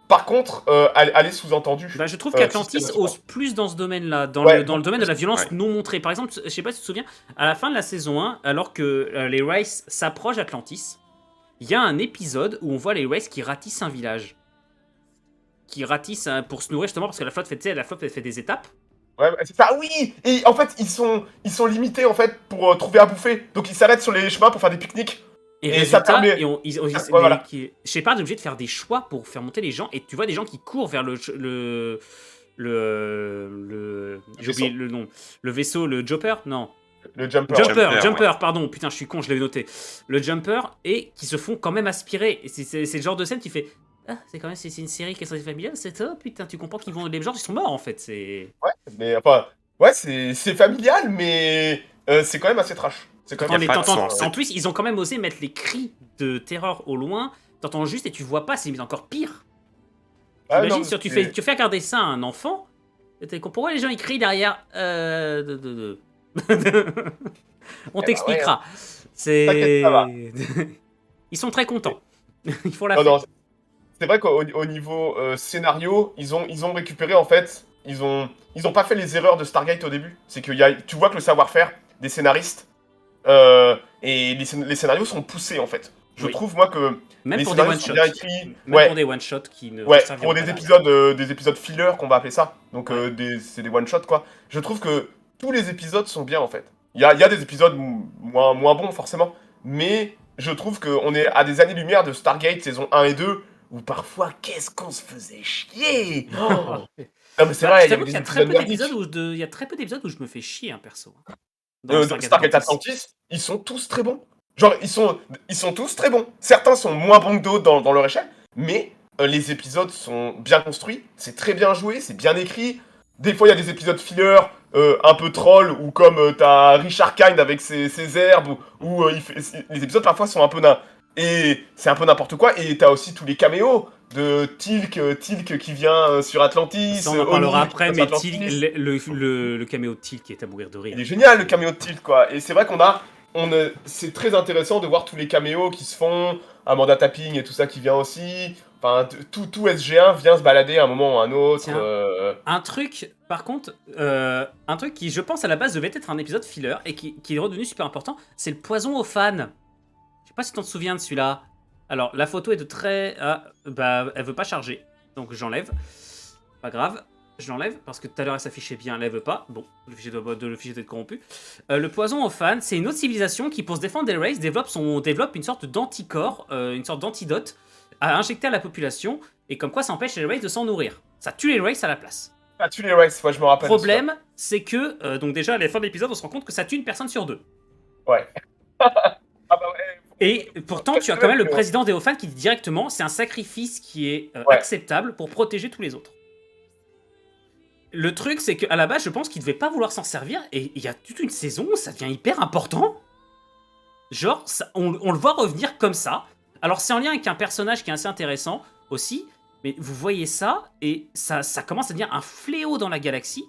Par contre, elle est sous-entendue. Bah, je trouve qu'Atlantis systématiquement. ose plus dans ce domaine-là, dans Ouais, le domaine de la violence ouais. non montrée. Par exemple, je sais pas si tu te souviens, à la fin de la saison 1, alors que les Wraiths s'approchent d'Atlantis, il y a un épisode où on voit les Wraiths qui ratissent un village. Qui ratissent pour se nourrir, justement, parce que la flotte fait des étapes. Ouais, c'est ça, oui. Et en fait, ils sont limités en fait pour trouver à bouffer. Donc ils s'arrêtent sur les chemins pour faire des pique-niques. Et Et ça résultat, permet. Voilà. Shepard est obligé de faire des choix pour faire monter les gens. Et tu vois des gens qui courent vers j'ai oublié vaisseau. le nom. Le vaisseau, le Jumper? Non. Le jumper. Jumper, pardon. Putain, je suis con, je l'avais noté. Le Jumper, et qui se font quand même aspirer. Et c'est le genre de scène qui fait... Ah, c'est une série qui est censée être familiale, c'est ça? Putain, tu comprends qu'ils vont... Les gens, ils sont morts, en fait. Ouais, mais enfin, ouais, c'est familial, mais c'est quand même assez trash. C'est quand Quand même les pas de assez trash. sens. En plus, ils ont quand même osé mettre les cris de terreur au loin. T'entends juste et tu vois pas, c'est limite encore pire. Ah, T'imagines non, si tu fais regarder ça à un enfant, pourquoi les gens ils crient derrière On t'expliquera. T'inquiète, ça va. Ils sont très contents. Ils font la Non, fête. non, c'est vrai qu'au niveau scénario, ils ont récupéré en fait, ils ont pas fait les erreurs de Stargate au début. C'est que tu vois que le savoir-faire des scénaristes et les scénarios sont poussés en fait. Je Oui. trouve moi que Même les pour des scénarios sont one-shots. bien écrits. Même pour des one-shots qui ne Ouais, serviront pour pas des épisodes filler qu'on va appeler ça. Donc Ouais. c'est des one shots quoi. Je trouve que tous les épisodes sont bien en fait. Il y a des épisodes moins bons forcément, mais je trouve qu'on est à des années-lumière de Stargate saison 1 et 2 où parfois qu'est-ce qu'on se faisait chier. Oh non mais c'est Bah, vrai, je il y t'avoue avait qu'il y des a très épisodes peu d'épisodes merdiques. il y a très peu d'épisodes où je me fais chier, un perso. Dans Stargate Atlantis, ils sont tous très bons. Genre, ils sont tous très bons. Certains sont moins bons que d'autres dans leur échelle, mais les épisodes sont bien construits, c'est très bien joué, c'est bien écrit. Des fois, il y a des épisodes filler un peu troll, ou comme t'as Richard Kind avec ses herbes, ou les épisodes parfois sont un peu et c'est un peu n'importe quoi. Et t'as aussi tous les caméos de Tilk qui vient sur Atlantis, Ça, on en parlera O'Neill qui après, vient sur mais Atlantis. le caméo de Teal qui est à mourir de rire. Il est génial le caméo de Tilt quoi. Et c'est vrai c'est très intéressant de voir tous les caméos qui se font, Amanda Tapping et tout ça qui vient aussi. Enfin, tout SG1 vient se balader à un moment ou à un autre. Tiens. Un truc, par contre, un truc qui, je pense, à la base devait être un épisode filler et qui est redevenu super important, c'est le poison aux fans. Je sais pas si tu t'en souviens de celui-là. Alors, la photo est de très... Ah, bah, elle veut pas charger, donc j'enlève. Pas grave, je l'enlève, parce que tout à l'heure elle s'affichait bien, elle lève pas. Bon, le fichier doit être corrompu. Le poison aux fans, c'est une autre civilisation qui, pour se défendre des races, développe une sorte d'anticorps, une sorte d'antidote à injecter à la population, et comme quoi ça empêche les races de s'en nourrir. Ça tue les races à la place. Ah, tu les races, ouais, je me rappelle. Problème, c'est que, donc déjà à la fin de l'épisode, on se rend compte que ça tue une personne sur deux. Ouais. Ah bah ouais. Et pourtant, tu as quand même le président des Hauts-Fans qui dit directement c'est un sacrifice qui est acceptable pour protéger tous les autres. Le truc, c'est qu'à la base, je pense qu'il devait pas vouloir s'en servir, et il y a toute une saison où ça devient hyper important. Genre, on le voit revenir comme ça. Alors, c'est en lien avec un personnage qui est assez intéressant aussi, mais vous voyez ça, et ça commence à devenir un fléau dans la galaxie.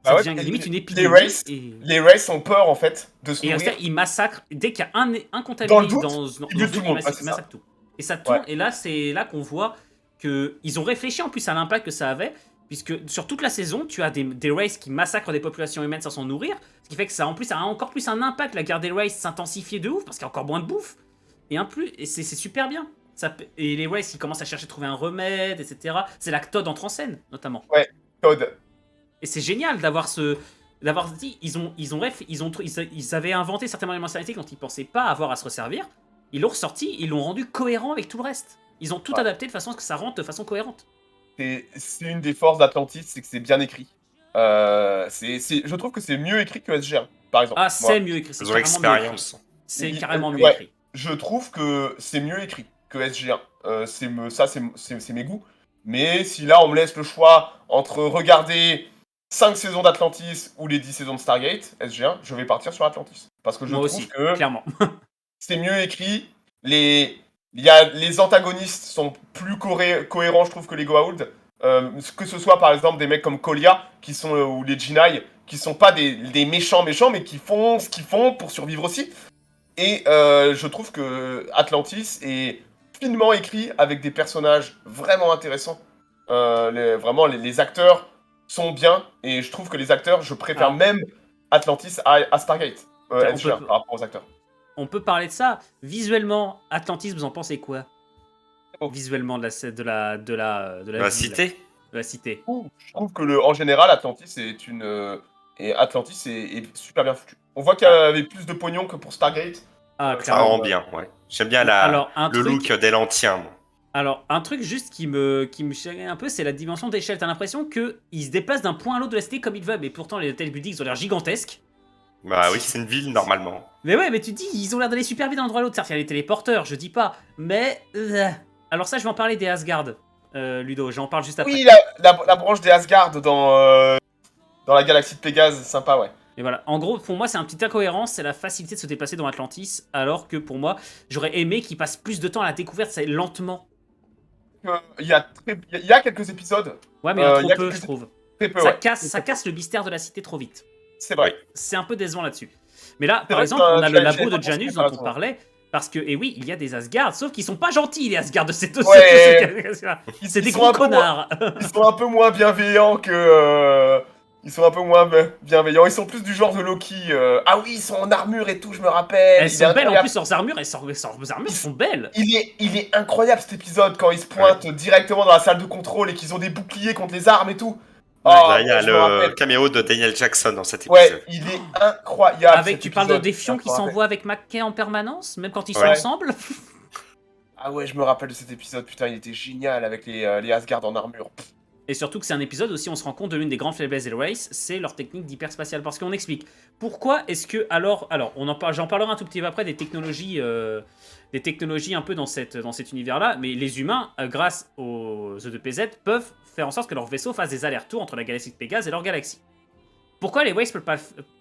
Ça Bah ouais, devient limite une les épidémie. races, Et les races ont peur en fait de se et nourrir. ils massacrent, dès qu'il y a un Dans contaminé le doute, dans ils butent tout le monde. ils massacrent tout. Et ça tourne, et là, c'est là qu'on voit qu'ils ont réfléchi en plus à l'impact que ça avait, puisque sur toute la saison, tu as des races qui massacrent des populations humaines sans s'en nourrir, ce qui fait que ça, en plus, a encore plus un impact. La guerre des races s'intensifier de ouf, parce qu'il y a encore moins de bouffe. Et c'est super bien. Et les races qui commencent à chercher à trouver un remède, etc. C'est là que Todd entre en scène, notamment. Ouais, Todd. Et c'est génial d'avoir dit, ils avaient inventé certainement les mentalités dont ils pensaient pas avoir à se resservir. Ils l'ont ressorti, ils l'ont rendu cohérent avec tout le reste. Ils ont tout adapté de façon à ce que ça rentre de façon cohérente. C'est une des forces d'Atlantis, c'est que c'est bien écrit. Je trouve que c'est mieux écrit que SG1, par exemple. Ah, c'est mieux écrit, c'est Ils ont carrément mieux écrit. expérience. C'est carrément mieux Ouais. écrit. Je trouve que c'est mieux écrit que SG1. C'est mes goûts. Mais si là, on me laisse le choix entre regarder 5 saisons d'Atlantis ou les 10 saisons de Stargate, SG1, je vais partir sur Atlantis. Parce que je Moi trouve aussi, que clairement. c'est mieux écrit. Les antagonistes sont plus cohérents, je trouve, que les Goa'uld. Que ce soit par exemple des mecs comme Kolia ou les Jinai, qui sont pas des méchants, mais qui font ce qu'ils font pour survivre aussi. Et je trouve que Atlantis est finement écrit avec des personnages vraiment intéressants. Vraiment, les acteurs sont bien, et je trouve que les acteurs, je préfère même Atlantis à Stargate. SG1 par rapport aux acteurs. On peut parler de ça. Visuellement, Atlantis, vous en pensez quoi? Oh. Visuellement de la La ville, cité. de la cité. Je trouve que en général, Atlantis est super bien foutu. On voit qu'il y avait plus de pognon que pour Stargate, Ah, Ça Ça clairement. rend bien, ouais. J'aime bien Alors, le look dès l'antien, moi. Alors, un truc juste qui me chagrine un peu, c'est la dimension d'échelle. T'as l'impression qu'ils se déplacent d'un point à l'autre de la cité comme ils veulent, mais pourtant les hôtels buildings ont l'air gigantesques. Bah oui, c'est une ville normalement. Mais ouais, mais tu te dis, ils ont l'air d'aller super vite d'un endroit à l'autre. Certes, il y a les téléporteurs, je dis pas, mais. Alors, ça, je vais en parler des Asgard, Ludo, j'en parle juste après. Oui, la branche des Asgard dans la galaxie de Pégase, sympa, ouais. Et voilà, en gros, pour moi, c'est un petit incohérence, c'est la facilité de se déplacer dans Atlantis, alors que pour moi, j'aurais aimé qu'ils passent plus de temps à la découverte, c'est lentement. Il y a quelques épisodes. Ouais, mais il y en a il trop y a peu, quelques- je trouve. Très peu, Ça ouais. casse le mystère de la cité trop vite. C'est vrai. C'est un peu décevant là-dessus. Mais là, C'est par vrai exemple, que, on a le j'avais labo pas de pensé Janus par dont on rapport. parlait, parce que, et oui, il y a des Asgard, sauf qu'ils sont pas gentils, les Asgard de cette Ouais. C'est des Ils sont gros un peu connards. Ils sont un peu moins bienveillants que. Ils sont un peu moins bienveillants. Ils sont plus du genre de Loki. Ah oui, ils sont en armure et tout, je me rappelle. Elles Il est sont belles en incroyable. plus, leurs armures, leurs armures sont belles. Il est incroyable cet épisode quand ils se pointent directement dans la salle de contrôle et qu'ils ont des boucliers contre les armes et tout. Ouais. Oh, Là, il y a je me le rappelle. caméo de Daniel Jackson dans cet Ouais, épisode. il est incroyable. Avec, cet tu parles de épisode. des fions qui Je me s'envoient avec McKay en permanence, même quand ils sont Ouais. ensemble. Ah ouais, je me rappelle de cet épisode. Putain, il était génial avec les Asgard en armure. Et surtout que c'est un épisode aussi, on se rend compte de l'une des grandes faiblesses des Race, c'est leur technique d'hyperspatial. Parce qu'on explique pourquoi est-ce que alors j'en parlerai un tout petit peu après des technologies un peu dans cet univers-là, mais les humains, grâce aux E2PZ, peuvent faire en sorte que leur vaisseau fasse des allers-retours entre la galaxie de Pégase et leur galaxie. Pourquoi les Race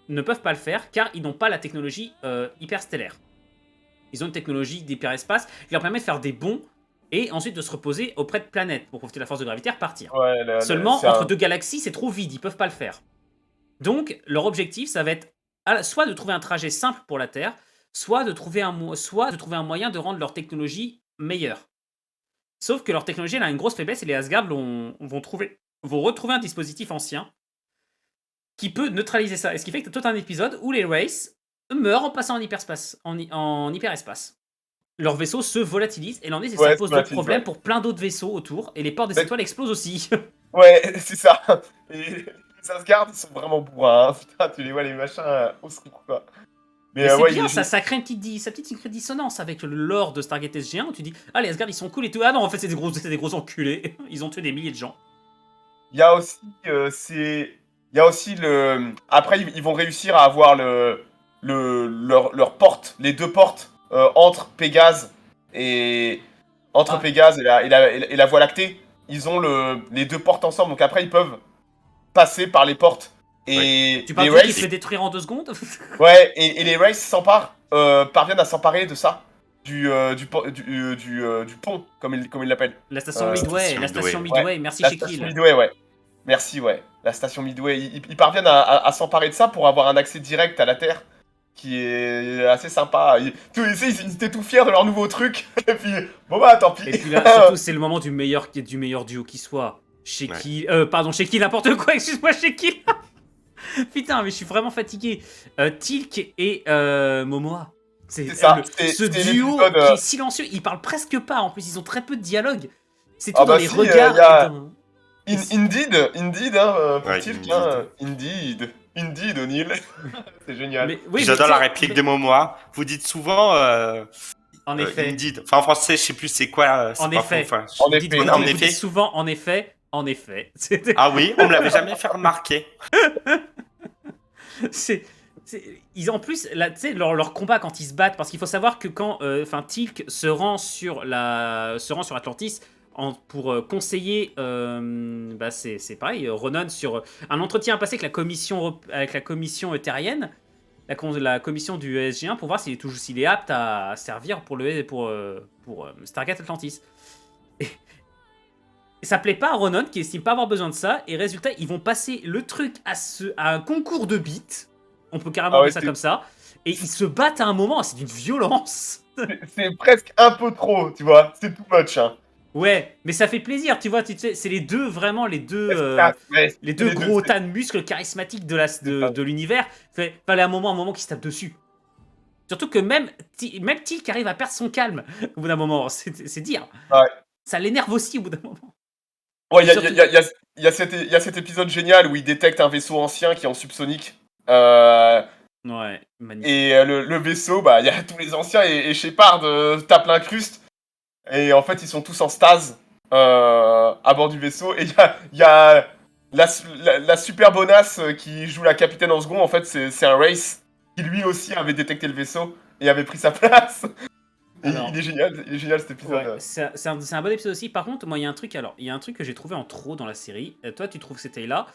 ne peuvent pas le faire? Car ils n'ont pas la technologie hyperstellaire. Ils ont une technologie d'hyperespace qui leur permet de faire des bonds et ensuite de se reposer auprès de planètes pour profiter de la force de gravité et repartir. Ouais, Seulement, c'est entre deux galaxies, c'est trop vide, ils peuvent pas le faire. Donc, leur objectif, ça va être soit de trouver un trajet simple pour la Terre, soit de trouver un moyen de rendre leur technologie meilleure. Sauf que leur technologie, elle a une grosse faiblesse et les Asgard vont retrouver un dispositif ancien qui peut neutraliser ça. Et ce qui fait que tu as tout un épisode où les Race meurent en passant en hyperespace. Leur vaisseau se volatilise et l'ennui, c'est que ça pose d'autres problèmes pour plein d'autres vaisseaux autour et les portes des étoiles explosent aussi. Ouais, c'est ça. Et les Asgard, ils sont vraiment bourrins. Hein. Putain, tu les vois, les machins au secours, quoi. Mais c'est ouais, bien, ça crée une petite dissonance avec le lore de Stargate SG1 où tu dis ah, les Asgard ils sont cool et tout. Ah non, en fait, c'est des gros enculés. Ils ont tué des milliers de gens. Il y a aussi, Après, ils vont réussir à avoir leur porte, les deux portes entre Pégase et Pégase et la Voie lactée. Ils ont les deux portes ensemble, donc après ils peuvent passer par les portes. Et tu parles les du qui Race, se fait détruire en 2 secondes. ouais, et les Race parviennent à s'emparer de ça, du pont, comme ils l'appellent. La station Midway, Ouais, merci la Shekil. station Midway, ouais. Merci, ouais. La station Midway. Ils parviennent à s'emparer de ça pour avoir un accès direct à la Terre, qui est assez sympa. Ils étaient tout fiers de leur nouveau truc. Et puis, bon bah, tant pis. Et puis là, surtout, c'est le moment du meilleur duo qui soit. Shekil. Pardon, Shekil, n'importe quoi, excuse-moi, Shekil. Putain, mais je suis vraiment fatigué. Tilk et Momoa. C'est ça. Ce duo qui est silencieux, ils parlent presque pas en plus, ils ont très peu de dialogue. C'est tout dans les regards. Indeed, hein, pour Ouais, Tilk, Indeed. hein. Indeed, O'Neill. C'est génial. Mais, oui, J'adore mais la réplique de Momoa. Vous dites souvent en effet. Indeed. Enfin, en français, je sais plus c'est quoi. En effet. En effet. Vous dites souvent en effet. Ah oui, on me l'avait jamais fait remarquer. En plus, là, leur combat quand ils se battent, parce qu'il faut savoir que quand Tilk se rend sur Atlantis pour conseiller, c'est pareil, Ronan sur un entretien passé avec la commission terrienne, la commission du SG1 pour voir s'il est apte à servir pour Stargate Atlantis. Et ça plaît pas à Ronan qui estime pas avoir besoin de ça, et résultat, ils vont passer le truc à un concours de beats. On peut carrément appeler ça comme ça. Et ils se battent à un moment, c'est d'une violence. C'est presque un peu trop, tu vois. C'est too much, hein. Ouais, mais ça fait plaisir, tu vois. C'est les deux gros tas de muscles charismatiques de l'univers. Fallait un moment qui se tape dessus. Surtout que même Tilk arrive à perdre son calme au bout d'un moment. C'est dire. Ouais. Ça l'énerve aussi au bout d'un moment. Ouais, il y a cet épisode génial où il détecte un vaisseau ancien qui est en subsonique. Ouais, magnifique. Et le vaisseau, bah, il y a tous les anciens et Shepard tape l'incruste. Et en fait, ils sont tous en stase à bord du vaisseau. Et il y a la super bonasse qui joue la capitaine en second. En fait, c'est un Race qui lui aussi avait détecté le vaisseau et avait pris sa place. Et Alors, il est génial cet épisode. ouais, c'est un bon épisode aussi. Par contre, moi, il y a un truc que j'ai trouvé en trop dans la série. Toi, tu trouves que c'était là.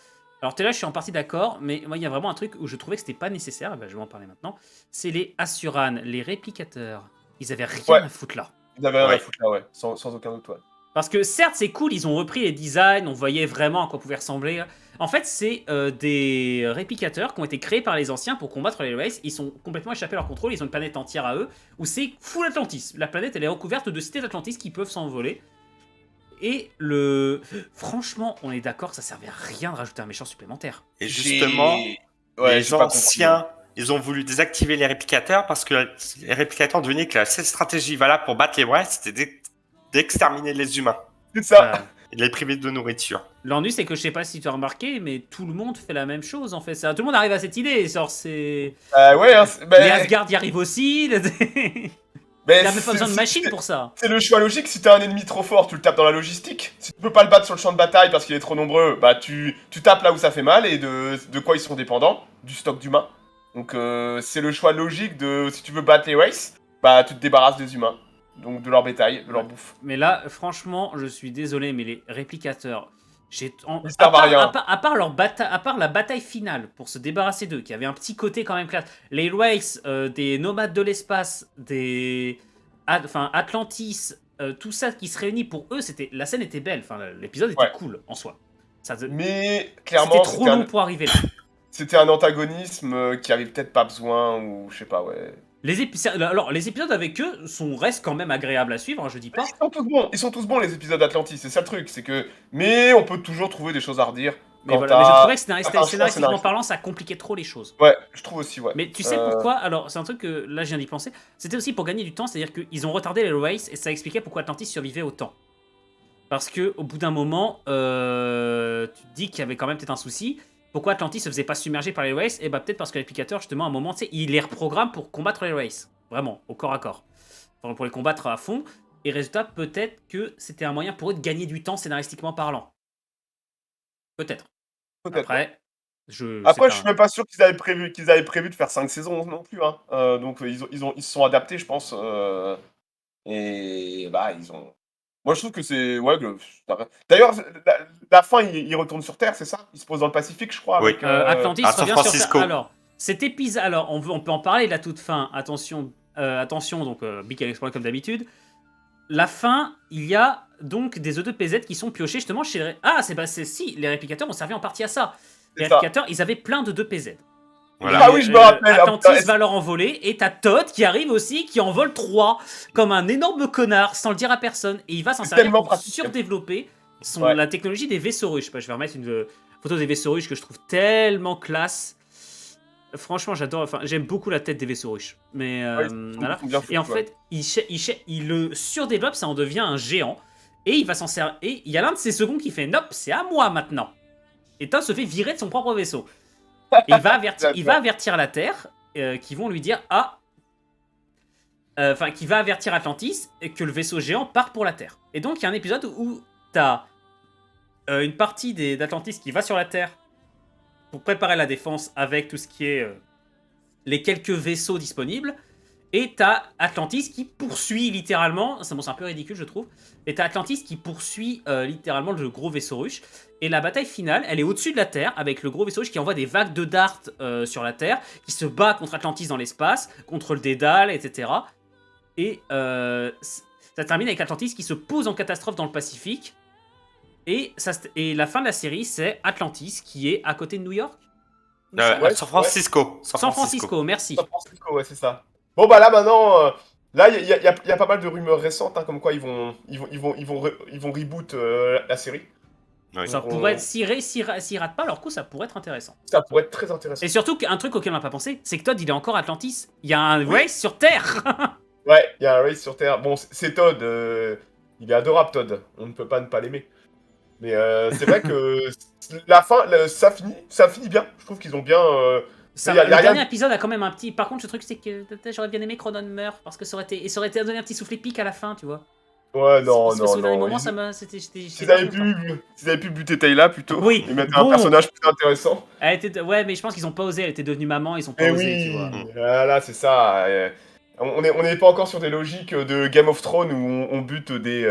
Alors, t'es là, je suis en partie d'accord, mais moi, il y a vraiment un truc où je trouvais que c'était pas nécessaire. Je vais en parler maintenant. C'est les Asuran, les réplicateurs. Ils avaient rien Ouais. à foutre là. Ils avaient rien à Ouais. foutre là, ouais, sans aucun doute, ouais. Parce que certes, c'est cool, ils ont repris les designs, on voyait vraiment à quoi pouvait ressembler. En fait, c'est des réplicateurs qui ont été créés par les anciens pour combattre les Wraiths. Ils sont complètement échappés à leur contrôle, ils ont une planète entière à eux, où c'est full Atlantis. La planète, elle est recouverte de cités d'Atlantis qui peuvent s'envoler. Et franchement, on est d'accord que ça servait à rien de rajouter un méchant supplémentaire. Et justement, Ouais, les j'ai pas compris. anciens, ils ont voulu désactiver les réplicateurs parce que les réplicateurs devenaient que la seule stratégie valable pour battre les Wraiths, c'était d'exterminer les humains C'est ça. et de les priver de nourriture. L'ennui, c'est que je sais pas si tu as remarqué, mais tout le monde fait la même chose en fait. Tout le monde arrive à cette idée. Genre, c'est. Ouais, hein, Les Asgard y arrivent aussi. Il mais n'y a même pas besoin de machine pour ça. C'est le choix logique. Si t'as un ennemi trop fort, tu le tapes dans la logistique. Si tu peux pas le battre sur le champ de bataille parce qu'il est trop nombreux, bah tu tapes là où ça fait mal et de quoi ils sont dépendants, du stock d'humains. Donc c'est le choix logique de si tu veux battre les races, bah tu te débarrasses des humains, donc de leur bétail, de leur bouffe. Mais là, franchement, je suis désolé, mais les réplicateurs, Ils servent à rien. à part la bataille finale pour se débarrasser d'eux, qui avait un petit côté quand même classe. Les Wraiths, des nomades de l'espace, Atlantis, tout ça qui se réunit pour eux, la scène était belle. Enfin, l'épisode était Ouais. cool en soi. Mais C'était clairement, trop long pour arriver là. c'était un antagonisme qui avait peut-être pas besoin ou je sais pas, ouais. Alors, les épisodes avec eux restent quand même agréables à suivre, hein, je dis pas. Ils sont tous bons les épisodes Atlantis, c'est ça le truc, c'est que... Mais on peut toujours trouver des choses à redire. Mais quand voilà, mais je t'as- trouvais que t'as un choix scénaristiquement scénaristique. parlant, ça compliquait trop les choses. Ouais, je trouve aussi, ouais. Mais tu sais pourquoi? Alors, c'est un truc que là, je viens d'y penser. C'était aussi pour gagner du temps, c'est-à-dire qu'ils ont retardé les races et ça expliquait pourquoi Atlantis survivait autant. Parce que au bout d'un moment, tu te dis qu'il y avait quand même peut-être un souci. Pourquoi Atlantis se faisait pas submerger par les races? Et bah peut-être parce que l'applicateur, justement, à un moment, tu sais, il les reprogramme pour combattre les races. Vraiment, au corps à corps. Enfin, pour les combattre à fond. Et résultat, peut-être que c'était un moyen pour eux de gagner du temps scénaristiquement parlant. Peut-être. Peut-être. Après, Après, je suis même pas sûr qu'ils avaient prévu de faire 5 saisons non plus. Hein. Donc, ils se sont adaptés, je pense. Et bah, ils ont. Moi, je trouve que c'est. Ouais, d'ailleurs, la fin, il retourne sur Terre, c'est ça? Il se pose dans le Pacifique, je crois. Oui. Avec, Atlantis à San revient Francisco. sur... Alors, cet épisode... Alors, on peut en parler de la toute fin. Attention, donc Big Alex Point comme d'habitude. La fin, il y a donc des E2PZ qui sont piochés justement chez... Ah, si, les réplicateurs ont servi en partie à ça. Les C'est ça. réplicateurs, ils avaient plein de 2PZ. Voilà. Ah oui, je me rappelle. Atlantis Ah, putain, va leur envoler, et t'as Todd qui arrive aussi, qui en vole 3, comme un énorme connard, sans le dire à personne. Et il va s'en C'est servir tellement pour pratique. surdévelopper Ouais. la technologie des vaisseaux russes. Je sais pas, je vais remettre une photo des vaisseaux russes que je trouve tellement classe. Franchement, j'adore. Enfin, j'aime beaucoup la tête des vaisseaux russes. Mais Ouais, ils voilà. sont bien Et en foutus, ouais. fait, il le surdéveloppe, ça en devient un géant. Et il va s'en servir. Et il y a l'un de ses seconds qui fait Nope, c'est à moi maintenant. Et Todd se fait virer de son propre vaisseau. Et il va avertir la Terre, qui vont lui dire qui va avertir Atlantis que le vaisseau géant part pour la Terre. Et donc il y a un épisode où t'as une partie d'Atlantis qui va sur la Terre pour préparer la défense avec tout ce qui est les quelques vaisseaux disponibles. Et t'as Atlantis qui poursuit littéralement, c'est un peu ridicule je trouve, et t'as Atlantis qui poursuit littéralement le gros vaisseau russe. Et la bataille finale, elle est au-dessus de la Terre, avec le gros vaisseau russe qui envoie des vagues de darts sur la Terre, qui se bat contre Atlantis dans l'espace, contre le Dédale, etc. Et ça termine avec Atlantis qui se pose en catastrophe dans le Pacifique. Et la fin de la série, c'est Atlantis qui est à côté de New York. Ouais, San Francisco. San Francisco, merci. San Francisco, ouais, c'est ça. Bon, bah là, maintenant, là, il y a pas mal de rumeurs récentes, hein, comme quoi ils vont reboot la série. Oui. Ça pourrait être, s'ils ratent pas leur coup, ça pourrait être intéressant. Ça pourrait être très intéressant. Et surtout, un truc auquel on n'a pas pensé, c'est que Todd, il est encore Atlantis. Il y a un race sur Terre. Ouais, il y a un race sur Terre. Bon, c'est Todd. Il est adorable, Todd. On ne peut pas ne pas l'aimer. Mais c'est vrai que la fin, ça finit bien. Je trouve qu'ils ont bien Mais y a le rien- dernier épisode a quand même un petit. Par contre, le truc, c'est que peut-être j'aurais bien aimé que Ronan meure parce que ça aurait été donné un petit souffle épique à la fin, tu vois. Ouais, non, Parce que au dernier non. moment, ça m'a. J'étais S'ils pas avaient content. pu buter Tayla plutôt, Oui, et mettre un bon. personnage plus intéressant. Ouais, mais je pense qu'ils ont pas osé. Elle était devenue maman, ils ont pas Eh osé, oui, tu vois. voilà, c'est ça. On n'est pas encore sur des logiques de Game of Thrones où on bute des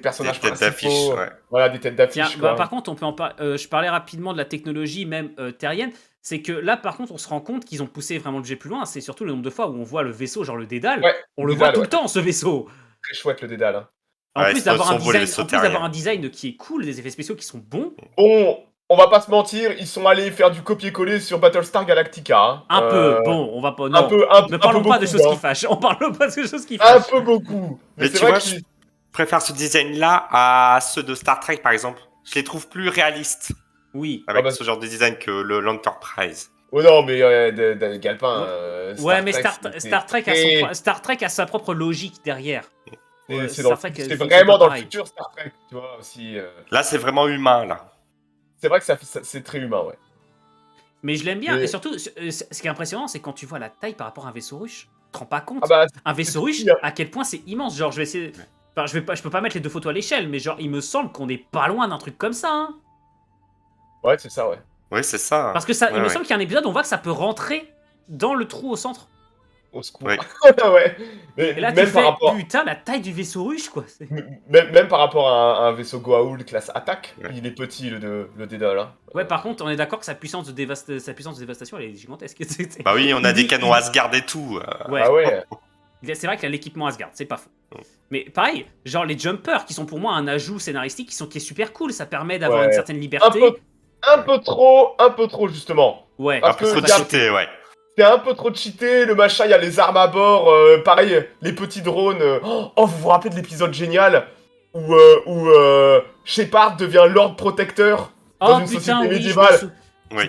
personnages Des têtes d'affiche, principaux. ouais. Voilà, des têtes Tiens, d'affiche, bah, quoi. par contre, on peut en je parlais rapidement de la technologie même terrienne. C'est que là, par contre, on se rend compte qu'ils ont poussé vraiment le jet plus loin. C'est surtout le nombre de fois où on voit le vaisseau, genre le Dédale. Ouais, On le voit Dédale, tout ouais. le temps, ce vaisseau. Très chouette le Dédale. Hein. En Ouais, plus c'est d'avoir un son volet design, sauterien. design qui est cool, des effets spéciaux qui sont bons. Bon, on va pas se mentir, ils sont allés faire du copier-coller sur Battlestar Galactica. Hein. Un peu. Bon, on va pas. Un Non. peu, Ne parlons pas de beaucoup, choses hein. qui fâchent. On parle pas de choses qui Un fâchent. peu beaucoup. Mais c'est tu vrai vois, que je préfère ce design-là à ceux de Star Trek, par exemple. Je les trouve plus réalistes Oui. avec bah- ce genre de design que l'Enterprise. Oh non, mais Galpin. Ouais, mais Star Trek c'est- a sa propre logique derrière. Ouais, c'est Star dans- Trek, c'est fonctionne vraiment pas dans le pareil. futur Star Trek, tu vois aussi. Là, c'est vraiment humain, là. C'est vrai que c'est très humain, ouais. Mais je l'aime bien. Mais- Et surtout, ce qui est impressionnant, c'est quand tu vois la taille par rapport à un vaisseau russe. Tu te rends pas compte. Ah bah, Un vaisseau tout russe, petit, hein. à quel point c'est immense. Genre, je vais essayer. Enfin, je peux pas mettre les deux photos à l'échelle, mais genre, il me semble qu'on est pas loin d'un truc comme ça. Hein. Ouais, c'est ça, ouais. Oui, c'est ça. Parce que ça, il Ouais, me ouais. semble qu'il y a un épisode où on voit que ça peut rentrer dans le trou au centre. Au secours. Ouais. Ouais. Mais Et là, tu même, fais, par rapport, putain, la taille du vaisseau russe, quoi. C'est- même par rapport à un vaisseau Goa'uld classe attaque, Ouais. il est petit le Dédale. Hein. Ouais, par contre, on est d'accord que sa puissance de dévastation, elle est gigantesque. Bah oui, on a des canons à Asgard et tout. Ouais. Ah ouais. C'est vrai qu'il y a l'équipement Asgard, c'est pas faux. Mm. Mais pareil, genre les jumpers, qui sont pour moi un ajout scénaristique qui est super cool, ça permet d'avoir Ouais. une certaine liberté. Un peu trop justement. Ouais, Parce Un peu que trop y a- cheaté, ouais. C'est un peu trop cheaté, le machin, il y a les armes à bord, pareil, les petits drones. Oh, vous vous rappelez de l'épisode génial où Shepard devient Lord Protecteur dans oh une putain, société oui, médiévale. Oui. C'est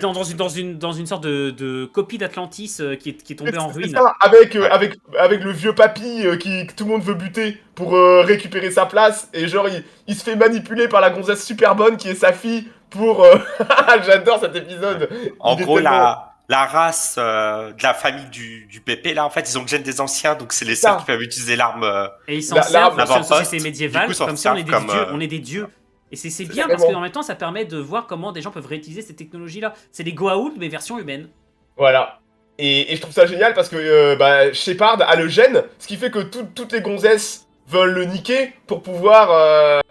dans une sorte de copie d'Atlantis qui est tombée en C'est ruine. ça, Ouais. avec le vieux papy que tout le monde veut buter pour récupérer sa place. Et genre, il se fait manipuler par la gonzesse super bonne qui est sa fille pour... J'adore cet épisode. En Il est gros, tellement- la race de la famille du PP, là, en fait, ils ont gêne des anciens, donc c'est les Ça. seuls qui peuvent utiliser l'arme. Et ils s'en La- servent la- sur une l'avant-poste, société du médiévale, coup, s'en comme si on est servent des comme, dieux. On est des dieux. Et c'est bien C'est parce que vraiment- en même temps, ça permet de voir comment des gens peuvent réutiliser ces technologies-là. C'est les Goa'uld, mais version humaine. Voilà. Et je trouve ça génial parce que Shepard a le gène, ce qui fait que toutes les gonzesses veulent le niquer pour pouvoir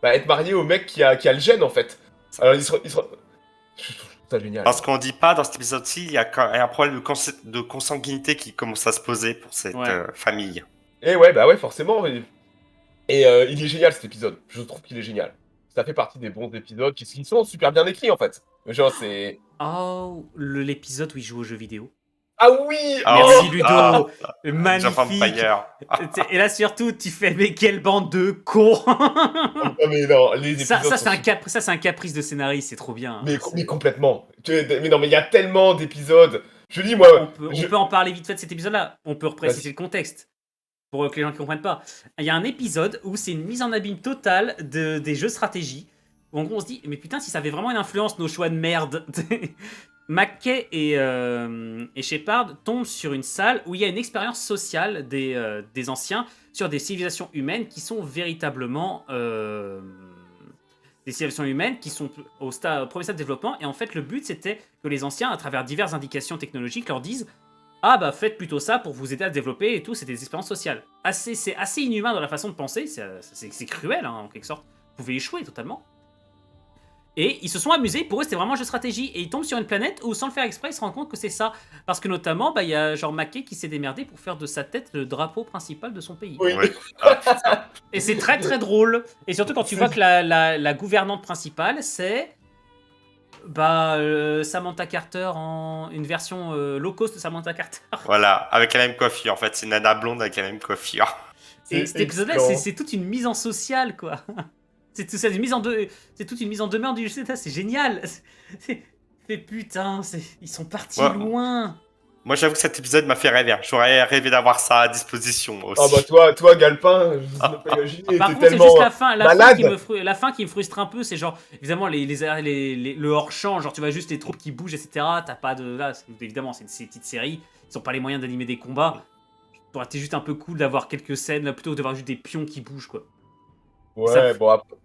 être marié au mec qui a le gène en fait. Alors je trouve ça génial. Parce qu'on dit pas dans cet épisode-ci, il y a un problème de consanguinité qui commence à se poser pour cette Ouais. famille. Et ouais, bah ouais, forcément. Et il est génial cet épisode. Je trouve qu'il est génial. Ça fait partie des bons épisodes qui sont super bien écrits en fait. Genre c'est... Oh, l'épisode où il joue aux jeux vidéo. Ah oui. Ah, Merci oh, Ludo, ah, Age of magnifique. Empire. Et là surtout, tu fais mais quelle bande de cons. Oh, mais non, les épisodes ça, sont c'est un caprice de scénariste, c'est trop bien. mais complètement. Mais non, mais il y a tellement d'épisodes. Je dis, moi, On peut en parler vite fait de cet épisode-là. On peut repréciser le contexte pour que les gens qui comprennent pas. Il y a un épisode où c'est une mise en abîme totale des jeux de stratégie. Où en gros on se dit, mais putain, si ça avait vraiment une influence, nos choix de merde. McKay et Shepard tombent sur une salle où il y a une expérience sociale des anciens sur des civilisations humaines qui sont véritablement des civilisations humaines qui sont au premier stade de développement. Et en fait, le but, c'était que les anciens, à travers diverses indications technologiques, leur disent « Ah bah faites plutôt ça pour vous aider à développer et tout, c'est des expériences sociales. » C'est assez inhumain dans la façon de penser, c'est cruel hein, en quelque sorte. Vous pouvez échouer totalement. Et ils se sont amusés, pour eux c'était vraiment un jeu de stratégie. Et ils tombent sur une planète où, sans le faire exprès, ils se rendent compte que c'est ça. Parce que notamment, il y a genre McKay qui s'est démerdé pour faire de sa tête le drapeau principal de son pays. oui. Ouais. Ah, putain. Et c'est très très drôle. Et surtout quand tu vois que la gouvernante principale, c'est Samantha Carter en une version low cost de Samantha Carter. Voilà, avec la même coiffure. En fait, c'est Nana blonde avec la même coiffure. Et C'est cet épisode-là, excellent. c'est toute une mise en social, quoi. C'est toute une mise en demeure du jeu, c'est génial. C'est putain, ils sont partis Ouais. loin. Moi, j'avoue que cet épisode m'a fait rêver. J'aurais rêvé d'avoir ça à disposition aussi. Ah bah toi Galpin, je ne peux pas imaginer, Par t'es contre, c'est tellement juste la fin qui malade. la fin qui me frustre un peu. C'est genre, évidemment, le hors-champ, genre tu vois juste les troupes qui bougent, etc. T'as pas de. Là, évidemment, c'est une petite série. Ils ont pas les moyens d'animer des combats. Ça aurait été juste un peu cool d'avoir quelques scènes, là, plutôt que d'avoir juste des pions qui bougent, quoi. Ouais, bon après.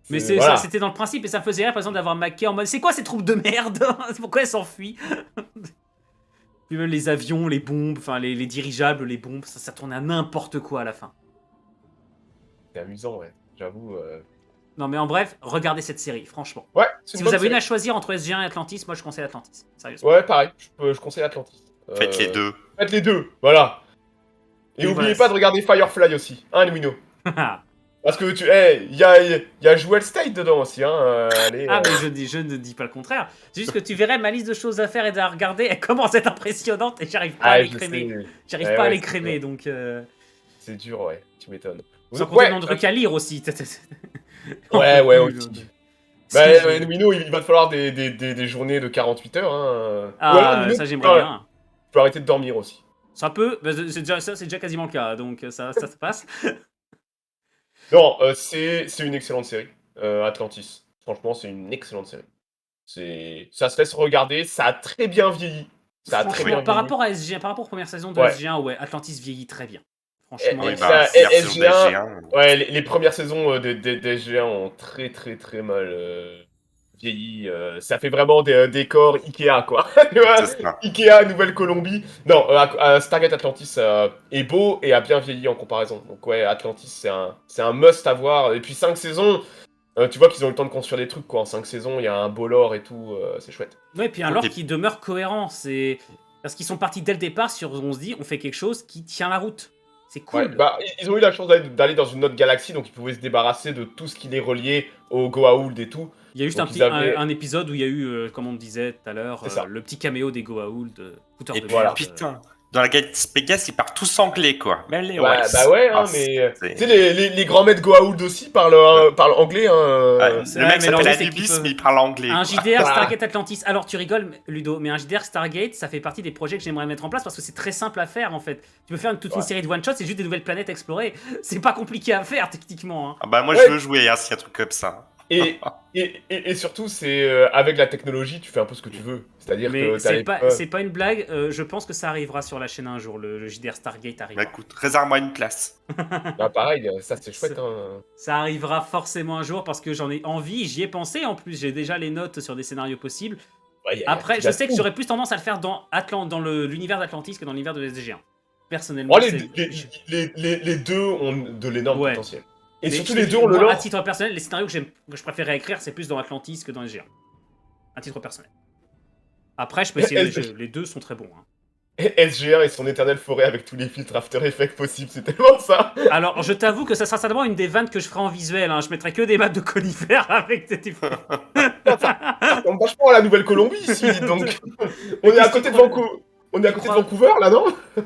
Mais voilà. c'était dans le principe et ça me faisait rire, par exemple, d'avoir Mackay en mode c'est quoi ces troupes de merde? Pourquoi elles s'enfuient? Puis même les avions, les bombes, enfin les dirigeables, les bombes, ça tournait à n'importe quoi à la fin. C'est amusant, ouais. J'avoue. Non mais en bref, regardez cette série, franchement. Ouais, Si c'est une vous bonne avez une série. à choisir entre SG1 et Atlantis, moi je conseille Atlantis. Sérieusement. Ouais, pareil. Je conseille Atlantis. Faites les deux. Faites les deux, voilà. Et Et oubliez voilà. pas de regarder Firefly aussi, hein, Lumino. Parce que il y a Jewel State dedans aussi, hein. Allez, Ah mais je ne dis pas le contraire. C'est juste que tu verrais ma liste de choses à faire et à regarder, elle commence à être impressionnante et j'arrive pas à les je crémer. sais. J'arrive Ouais, pas à ouais, les c'est crémer, dur. donc... C'est dur, ouais, tu m'étonnes. Sans compter le nombre de trucs à lire aussi. Ouais, Plus, aussi. donc. Bah, Si je- Lumino, il va te falloir des journées de 48 heures, hein. Ou alors, Ah, Lumino, ça j'aimerais bien. tu peux arrêter de dormir aussi. Ça peut, bah, c'est déjà quasiment le cas, donc ça se passe. Non, c'est une excellente série, Atlantis. Franchement, c'est une excellente série. Ça se laisse regarder, ça a très bien vieilli. Ça a très Franchement, bien par vieilli. rapport à SG1, par rapport aux premières saisons de Ouais. SG1, ouais, Atlantis vieillit très bien. Franchement, Oui, Et bah, ça, la saison de SG1, SG1. ouais, les premières saisons des SG1 ont très très très mal vieilli. Ça fait vraiment des décors Ikea, quoi. Tu vois, C'est ça. Ikea, Nouvelle-Colombie. Non, Stargate Atlantis est beau et a bien vieilli en comparaison. Donc ouais, Atlantis, c'est un must à voir. Et puis 5 saisons, tu vois qu'ils ont eu le temps de construire des trucs, quoi. En 5 saisons, il y a un beau lore et tout, c'est chouette. ouais, puis un lore Ok. qui demeure cohérent, c'est parce qu'ils sont partis dès le départ sur, on se dit, on fait quelque chose qui tient la route. C'est cool. Ouais, bah, ils ont eu la chance d'aller dans une autre galaxie, donc ils pouvaient se débarrasser de tout ce qui les reliait au Goa'uld et tout. Il y a juste Donc, un, ils avaient- un épisode où il y a eu, comme on le disait tout à l'heure, C'est ça. le petit caméo des Goa'uld, fouteur Et de puis, merde. putain, dans la Galaxy Pegasus, ils partent tous anglais, quoi. Même les Ouais, Wells. bah ouais, hein, Ah, mais c'est- tu sais, les grands maîtres Goa'uld aussi parlent anglais. Hein, Ouais, c'est- le ouais, mec mais s'appelle l'anglais, c'est Anubis, qu'ils peuvent- mais il parle anglais. Un quoi. JDR Voilà. Stargate Atlantis. Alors tu rigoles, Ludo, mais un JDR Stargate, ça fait partie des projets que j'aimerais mettre en place parce que c'est très simple à faire en fait. Tu peux faire toute une Ouais. série de one shot, c'est juste des nouvelles planètes explorées. C'est pas compliqué à faire techniquement. Hein. Ah bah moi Ouais. je veux jouer hein, s'il y a un truc comme ça. Et surtout, c'est avec la technologie, tu fais un peu ce que tu veux. C'est-à-dire Mais que t'as c'est pas une blague. Je pense que ça arrivera sur la chaîne un jour. Le JDR Stargate arrivera. Bah écoute, réserve-moi une place. Bah, pareil, ça c'est chouette. Hein. Ça arrivera forcément un jour parce que j'en ai envie. J'y ai pensé en plus. J'ai déjà les notes sur des scénarios possibles. Ouais, Après, il y a je sais que tout. j'aurais plus tendance à le faire dans l'univers d'Atlantis que dans l'univers de SG1. Personnellement, Oh, c'est- les deux ont de l'énorme Ouais. potentiel. Et Mais surtout, je te les dis, deux ont le moi, lore. à titre personnel, les scénarios que je préférais écrire, c'est plus dans Atlantis que dans SG1. À titre personnel. Après, je peux essayer. Les deux sont très bons. Hein. SG1 et son éternelle forêt avec tous les filtres After Effects possibles, c'est tellement ça. Alors, je t'avoue que ça sera certainement une des vannes que je ferai en visuel. Hein. Je mettrai que des maps de conifères avec des. Ça ressemble vachement à la Nouvelle-Colombie ici, dites donc. On est à côté de Vancouver. On est à côté de Vancouver là, non?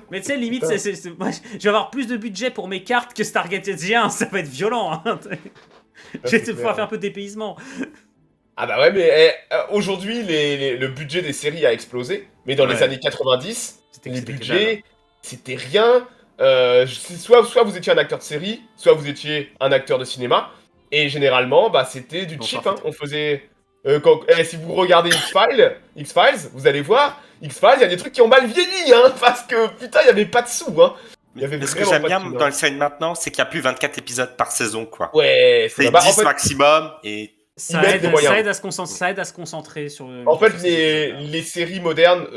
Mais tu sais, limite, moi, je vais avoir plus de budget pour mes cartes que Stargate SG1. Ça va être violent. Hein. Je vais pouvoir faire un peu de dépaysement. Ah bah ouais, mais aujourd'hui, le budget des séries a explosé. Mais dans les Ouais. années 90, C'était les que dalle. budgets, c'était rien. Soit vous étiez un acteur de série, soit vous étiez un acteur de cinéma. Et généralement, bah, c'était du Bon, cheap. parfait. Hein. On faisait... si vous regardez X-Files, vous allez voir, X-Files, il y a des trucs qui ont mal vieilli, hein, parce que putain, il n'y avait pas de sous, hein. Il y avait Mais ce que vraiment j'aime pas bien de thunes, dans hein. les séries maintenant, c'est qu'il n'y a plus 24 épisodes par saison, quoi. Ouais, C'est bah, 10 maximum et Ça mettent aide, des moyens. ça aide à se concentrer sur. En fait, sur ces épisodes-là. les séries modernes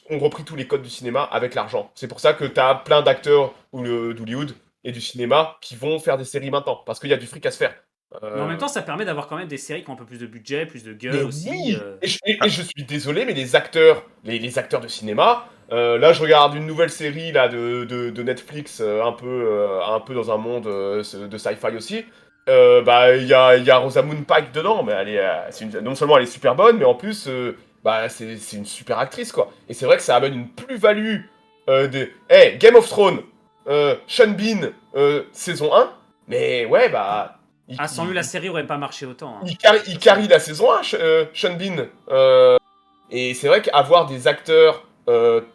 ont repris tous les codes du cinéma avec l'argent. C'est pour ça que t'as plein d'acteurs d'Hollywood et du cinéma qui vont faire des séries maintenant, parce qu'il y a du fric à se faire. Mais en même temps, ça permet d'avoir quand même des séries qui ont un peu plus de budget, plus de mais gueule aussi. oui. Et je suis désolé, mais les acteurs de cinéma, là je regarde une nouvelle série là de Netflix, un peu dans un monde de sci-fi aussi. Bah il y a Rosamund Pike dedans, mais non seulement elle est super bonne, mais en plus bah c'est une super actrice quoi. Et c'est vrai que ça amène une plus-value Hey, Game of Thrones, Sean Bean, saison 1, mais ouais bah Ah, sans lui, la série aurait pas marché autant. Hein. il carry la saison 1, Sean Bean. Et c'est vrai qu'avoir des acteurs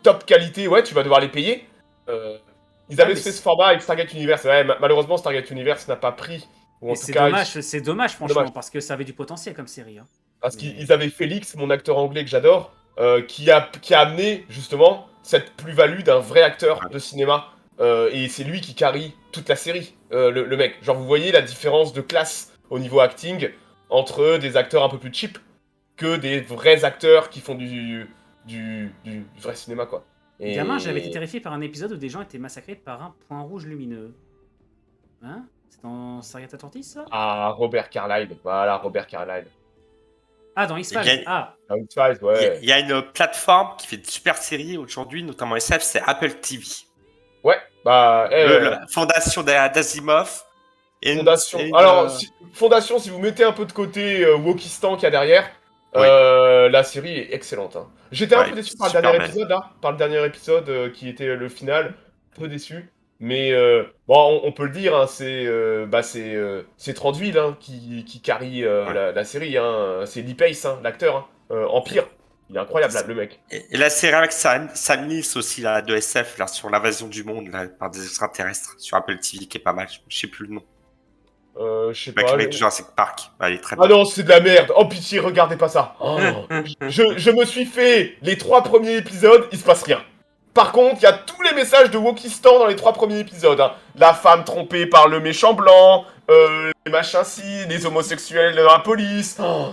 top qualité, ouais, tu vas devoir les payer. Ils avaient mais fait ce format avec Stargate Universe. Ouais, malheureusement, Stargate Universe n'a pas pris. Ou Et en tout cas, c'est dommage dommage. franchement, parce que ça avait du potentiel comme série. Hein. Parce Mais- qu'ils avaient Félix, mon acteur anglais que j'adore, qui a amené justement cette plus-value d'un vrai acteur de cinéma. Et c'est lui qui carry toute la série, le mec. Genre, vous voyez la différence de classe au niveau acting entre des acteurs un peu plus cheap que des vrais acteurs qui font du vrai cinéma, quoi. Gamin, j'avais été Et... terrifié par un épisode où des gens étaient massacrés par un point rouge lumineux. Hein? C'est dans Stargate Atlantis, ça? Ah, Robert Carlyle. Voilà, Robert Carlyle. Ah, dans Il y X-Files. a, Ah, Ah, X-Files, il y a- ouais. il y a une plateforme qui fait de super séries aujourd'hui, notamment SF, c'est Apple TV. Ouais, bah... La fondation d'Asimov. Et Fondation. une, Alors, Fondation, si vous mettez un peu de côté Wokistan qu'il y a derrière, Oui. la série est excellente. Hein. J'étais un Ouais, peu déçu par le super dernier belle. épisode, là. Par le dernier épisode qui était le final. Un peu déçu. Mais bon, on peut le dire, hein, c'est Trandville hein, qui carry Ouais. la série. Hein. C'est Lee Pace, hein, l'acteur. Hein. Empire. Il est incroyable, là, le mec. Et la série avec Sam Neill aussi, là, de SF, là, sur l'invasion du monde là, par des extraterrestres, sur Apple TV, qui est pas mal. Je sais plus le nom. Je sais Le mec pas. avec Jurassic Park. Elle est très Ah bonne. non, c'est de la merde. Oh pitié, regardez pas ça. Oh, je me suis fait les 3 premiers épisodes, il se passe rien. Par contre, il y a tous les messages de Wokistan dans les 3 premiers épisodes. Hein. La femme trompée par le méchant blanc, les machins ci, les homosexuels dans la police. Oh.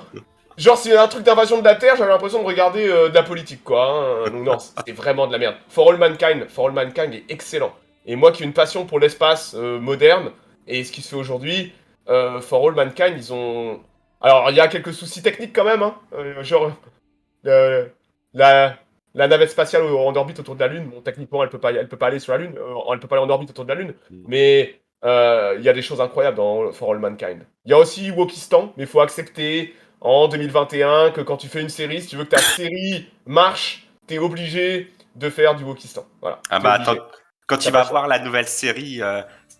Genre, s'il y a un truc d'invasion de la Terre, j'avais l'impression de regarder de la politique, quoi. Hein. Donc non, c'était vraiment de la merde. For All Mankind est excellent. Et moi qui ai une passion pour l'espace moderne, et ce qui se fait aujourd'hui, For All Mankind, ils ont... Alors, il y a quelques soucis techniques quand même, hein. Genre, euh, la, la navette spatiale en orbite autour de la Lune, bon, techniquement, elle peut pas aller sur la Lune, elle peut pas aller en orbite autour de la Lune, mais il y a des choses incroyables dans For All Mankind. Il y a aussi Wokistan, mais il faut accepter en 2021 que quand tu fais une série, si tu veux que ta série marche, t'es obligé de faire du Wokistan. Voilà. Ah T'es bah obligé. attends, quand tu T'as vas pas le choix. voir la nouvelle série,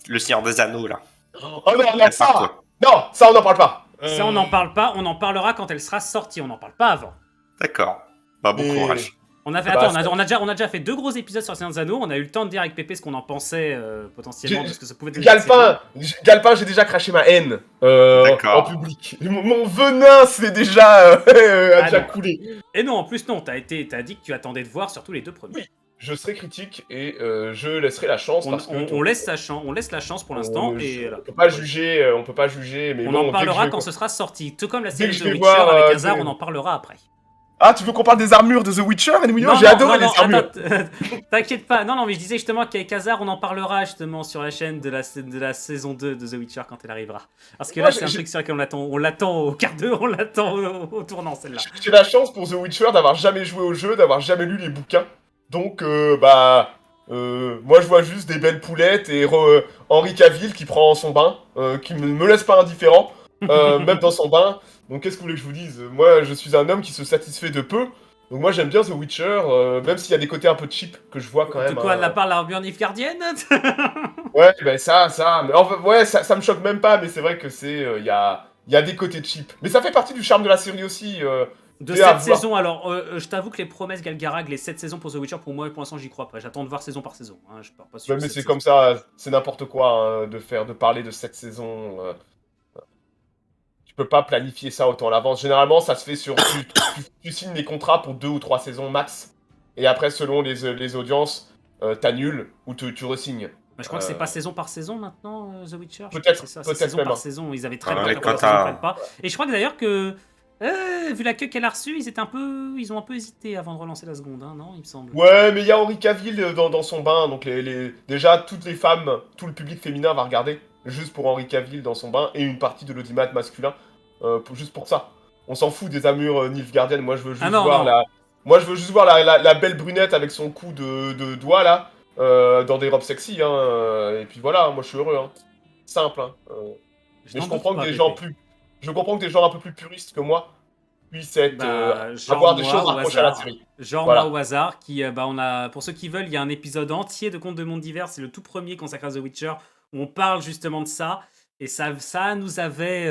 Le Seigneur des Anneaux, là. Oh non, non, Elle ça! part, toi. Non, ça on n'en parle pas. ça, on n'en parle pas, on en parlera quand elle sera sortie, on n'en parle pas avant. D'accord. Bah, bon Mais- courage. On a fait, Bah, attends, ça- on a déjà fait 2 gros épisodes sur Seigneur des Anneaux, on a eu le temps de dire avec Pépé ce qu'on en pensait potentiellement, J'ai- parce que ça pouvait être une série. Galpin, j'ai déjà craché ma haine D'accord. en public. Mon venin c'est déjà a Ah déjà non. coulé. Et non, en plus, non, t'as dit que tu attendais de voir surtout les 2 premiers. Oui. Je serai critique et je laisserai la chance parce que On laisse la chance pour l'instant, et voilà. on peut pas juger, mais On bon, en dès que parlera je quand vais- ce sera sorti. Tout comme la dès série que je The vais Witcher voir, avec Hazard, dès- on en parlera après. Ah, tu veux qu'on parle des armures de The Witcher, Emilio? J'ai adoré les armures. attends, t'inquiète pas. Non, mais je disais justement qu'avec Hazard, on en parlera justement sur la chaîne de la saison 2 de The Witcher quand elle arrivera. Parce que Moi, là, c'est un truc sur lequel on l'attend au quart d'heure, on l'attend au tournant, celle-là. J'ai la chance pour The Witcher d'avoir jamais joué au jeu, d'avoir jamais lu les bouquins. Donc, moi je vois juste des belles poulettes et Henri Cavill qui prend son bain, qui me laisse pas indifférent, même dans son bain. Donc, qu'est-ce que vous voulez que je vous dise? Moi, je suis un homme qui se satisfait de peu. Donc, moi, j'aime bien The Witcher, même s'il y a des côtés un peu cheap que je vois quand même. De quoi, hein. de la part de l'armure nilfgaardienne? Ouais, ben ça. Mais enfin, ouais, ça me choque même pas, mais c'est vrai que c'est. Il y a des côtés cheap. Mais ça fait partie du charme de la série aussi. De Et à cette voir. saison, alors, je t'avoue que les promesses Galgarag, les 7 saisons pour The Witcher, pour moi, pour l'instant, j'y crois pas. J'attends de voir saison par saison. Hein, je pars pas sur Ouais, mais cette c'est saison. comme ça, c'est n'importe quoi hein, de parler de cette saison. Tu peux pas planifier ça autant à l'avance. Généralement, ça se fait sur. Tu signes les contrats pour 2 ou 3 saisons max. Et après, selon les audiences, t'annules ou tu re-signes. Bah, je crois que c'est pas saison par saison maintenant, The Witcher. Je crois Peut-être, que c'est ça, c'est peut-être saison même, par hein. saison. Ils avaient très Ah, peur les que la quotas. saison prenne pas. Et je crois que d'ailleurs que, vu la queue qu'elle a reçue, ils ont un peu hésité avant de relancer la seconde, hein, non, il me semble. Ouais, mais il y a Henri Cavill dans son bain. Donc, déjà, toutes les femmes, tout le public féminin va regarder. Juste pour Henri Cavill dans son bain. Et une partie de l'audimat masculin. Juste pour ça. On s'en fout des armures nilfgaardiennes. Moi, je veux juste Ah non, voir non. Moi, je veux juste voir la belle brunette avec son coup de doigt, là. Dans des robes sexy, hein. Et puis voilà, moi, je suis heureux, hein. Simple, hein. Mais n'en je comprends doute que pas, des gens Pépé. Je comprends que des gens un peu plus puristes que moi puissent être, Bah, genre avoir des moi, choses à au reprocher à la hasard. série. Genre Voilà. moi au hasard, qui, on a, pour ceux qui veulent, il y a un épisode entier de Contes de Monde Divers, c'est le tout premier consacré à The Witcher, où on parle justement de ça, et ça nous avait,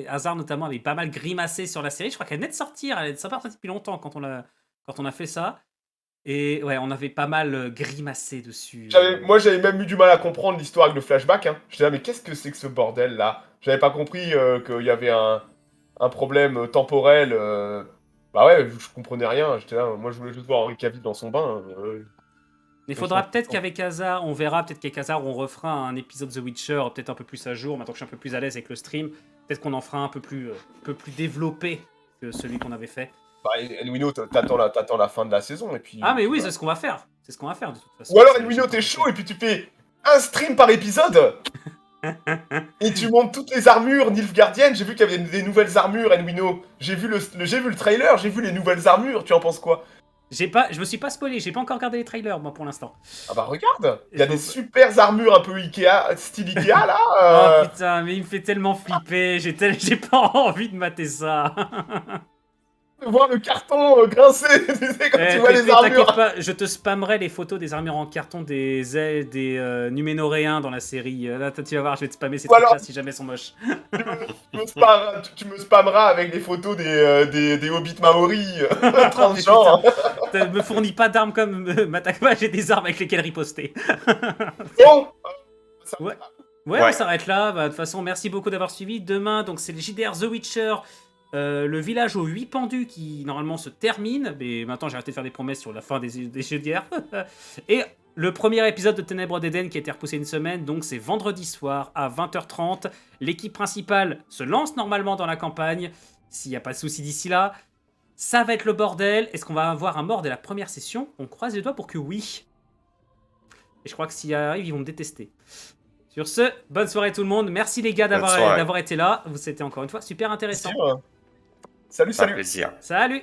Hazard notamment avait pas mal grimacé sur la série, je crois qu'elle venait de sortir, elle est sortie depuis longtemps quand on a fait ça, Et ouais, on avait pas mal grimacé dessus. Moi, j'avais même eu du mal à comprendre l'histoire avec le flashback. Hein. Je disais, mais qu'est-ce que c'est que ce bordel là? J'avais pas compris qu'il y avait un problème temporel. Bah ouais, je comprenais rien. J'étais là, moi, je voulais juste voir Henri Cavill dans son bain. Il je faudra sens peut-être tout. qu'avec Hazard, on verra, peut-être qu'avec Hazard, on refera un épisode The Witcher, peut-être un peu plus à jour, maintenant que je suis un peu plus à l'aise avec le stream. Peut-être qu'on en fera un peu plus développé que celui qu'on avait fait. Bah, Enwino, t'attends la fin de la saison. Et puis, Ah, mais oui, voilà. c'est ce qu'on va faire. C'est ce qu'on va faire de toute façon. Ou alors, C'est Enwino, logique, t'es on chaud fait. et puis tu fais un stream par épisode et tu montes toutes les armures Nilfgaardiennes. J'ai vu qu'il y avait des nouvelles armures, Enwino. J'ai vu le trailer, j'ai vu les nouvelles armures. Tu en penses quoi? Je me suis pas spoilé, j'ai pas encore regardé les trailers, moi, pour l'instant. Ah bah regarde, il y a Faut- des super armures un peu Ikea, style Ikea là. Oh putain, mais il me fait tellement flipper, j'ai pas envie de mater ça. De voir le carton grincer, tu sais, quand tu vois les Pépé, armures. t'inquiète pas, je te spammerai les photos des armures en carton des ailes des Numénoréens dans la série. Là, tu vas voir, je vais te spammer ces Ou alors- trucs-là si jamais ils sont moches. Tu me spammeras avec des photos des hobbits maoris transgenres. Me fournis pas d'armes comme m'attaque pas, j'ai des armes avec lesquelles riposter. Bon, ça Ouais. va. Ouais, Ouais. on s'arrête là. Bah, de toute façon, merci beaucoup d'avoir suivi. Demain, donc c'est le JDR The Witcher, le village aux 8 pendus qui normalement se termine. Mais maintenant, j'ai arrêté de faire des promesses sur la fin des JDR. Et le premier épisode de Ténèbres d'Éden qui a été repoussé une semaine, donc c'est vendredi soir à 20h30. L'équipe principale se lance normalement dans la campagne, s'il n'y a pas de souci d'ici là. Ça va être le bordel. Est-ce qu'on va avoir un mort dès la première session? On croise les doigts pour que oui. Et je crois que s'il arrive, ils vont me détester. Sur ce, bonne soirée tout le monde. Merci les gars Bonne soirée. d'avoir été là. C'était encore une fois super intéressant. Salut, Ça fait salut. plaisir. Salut!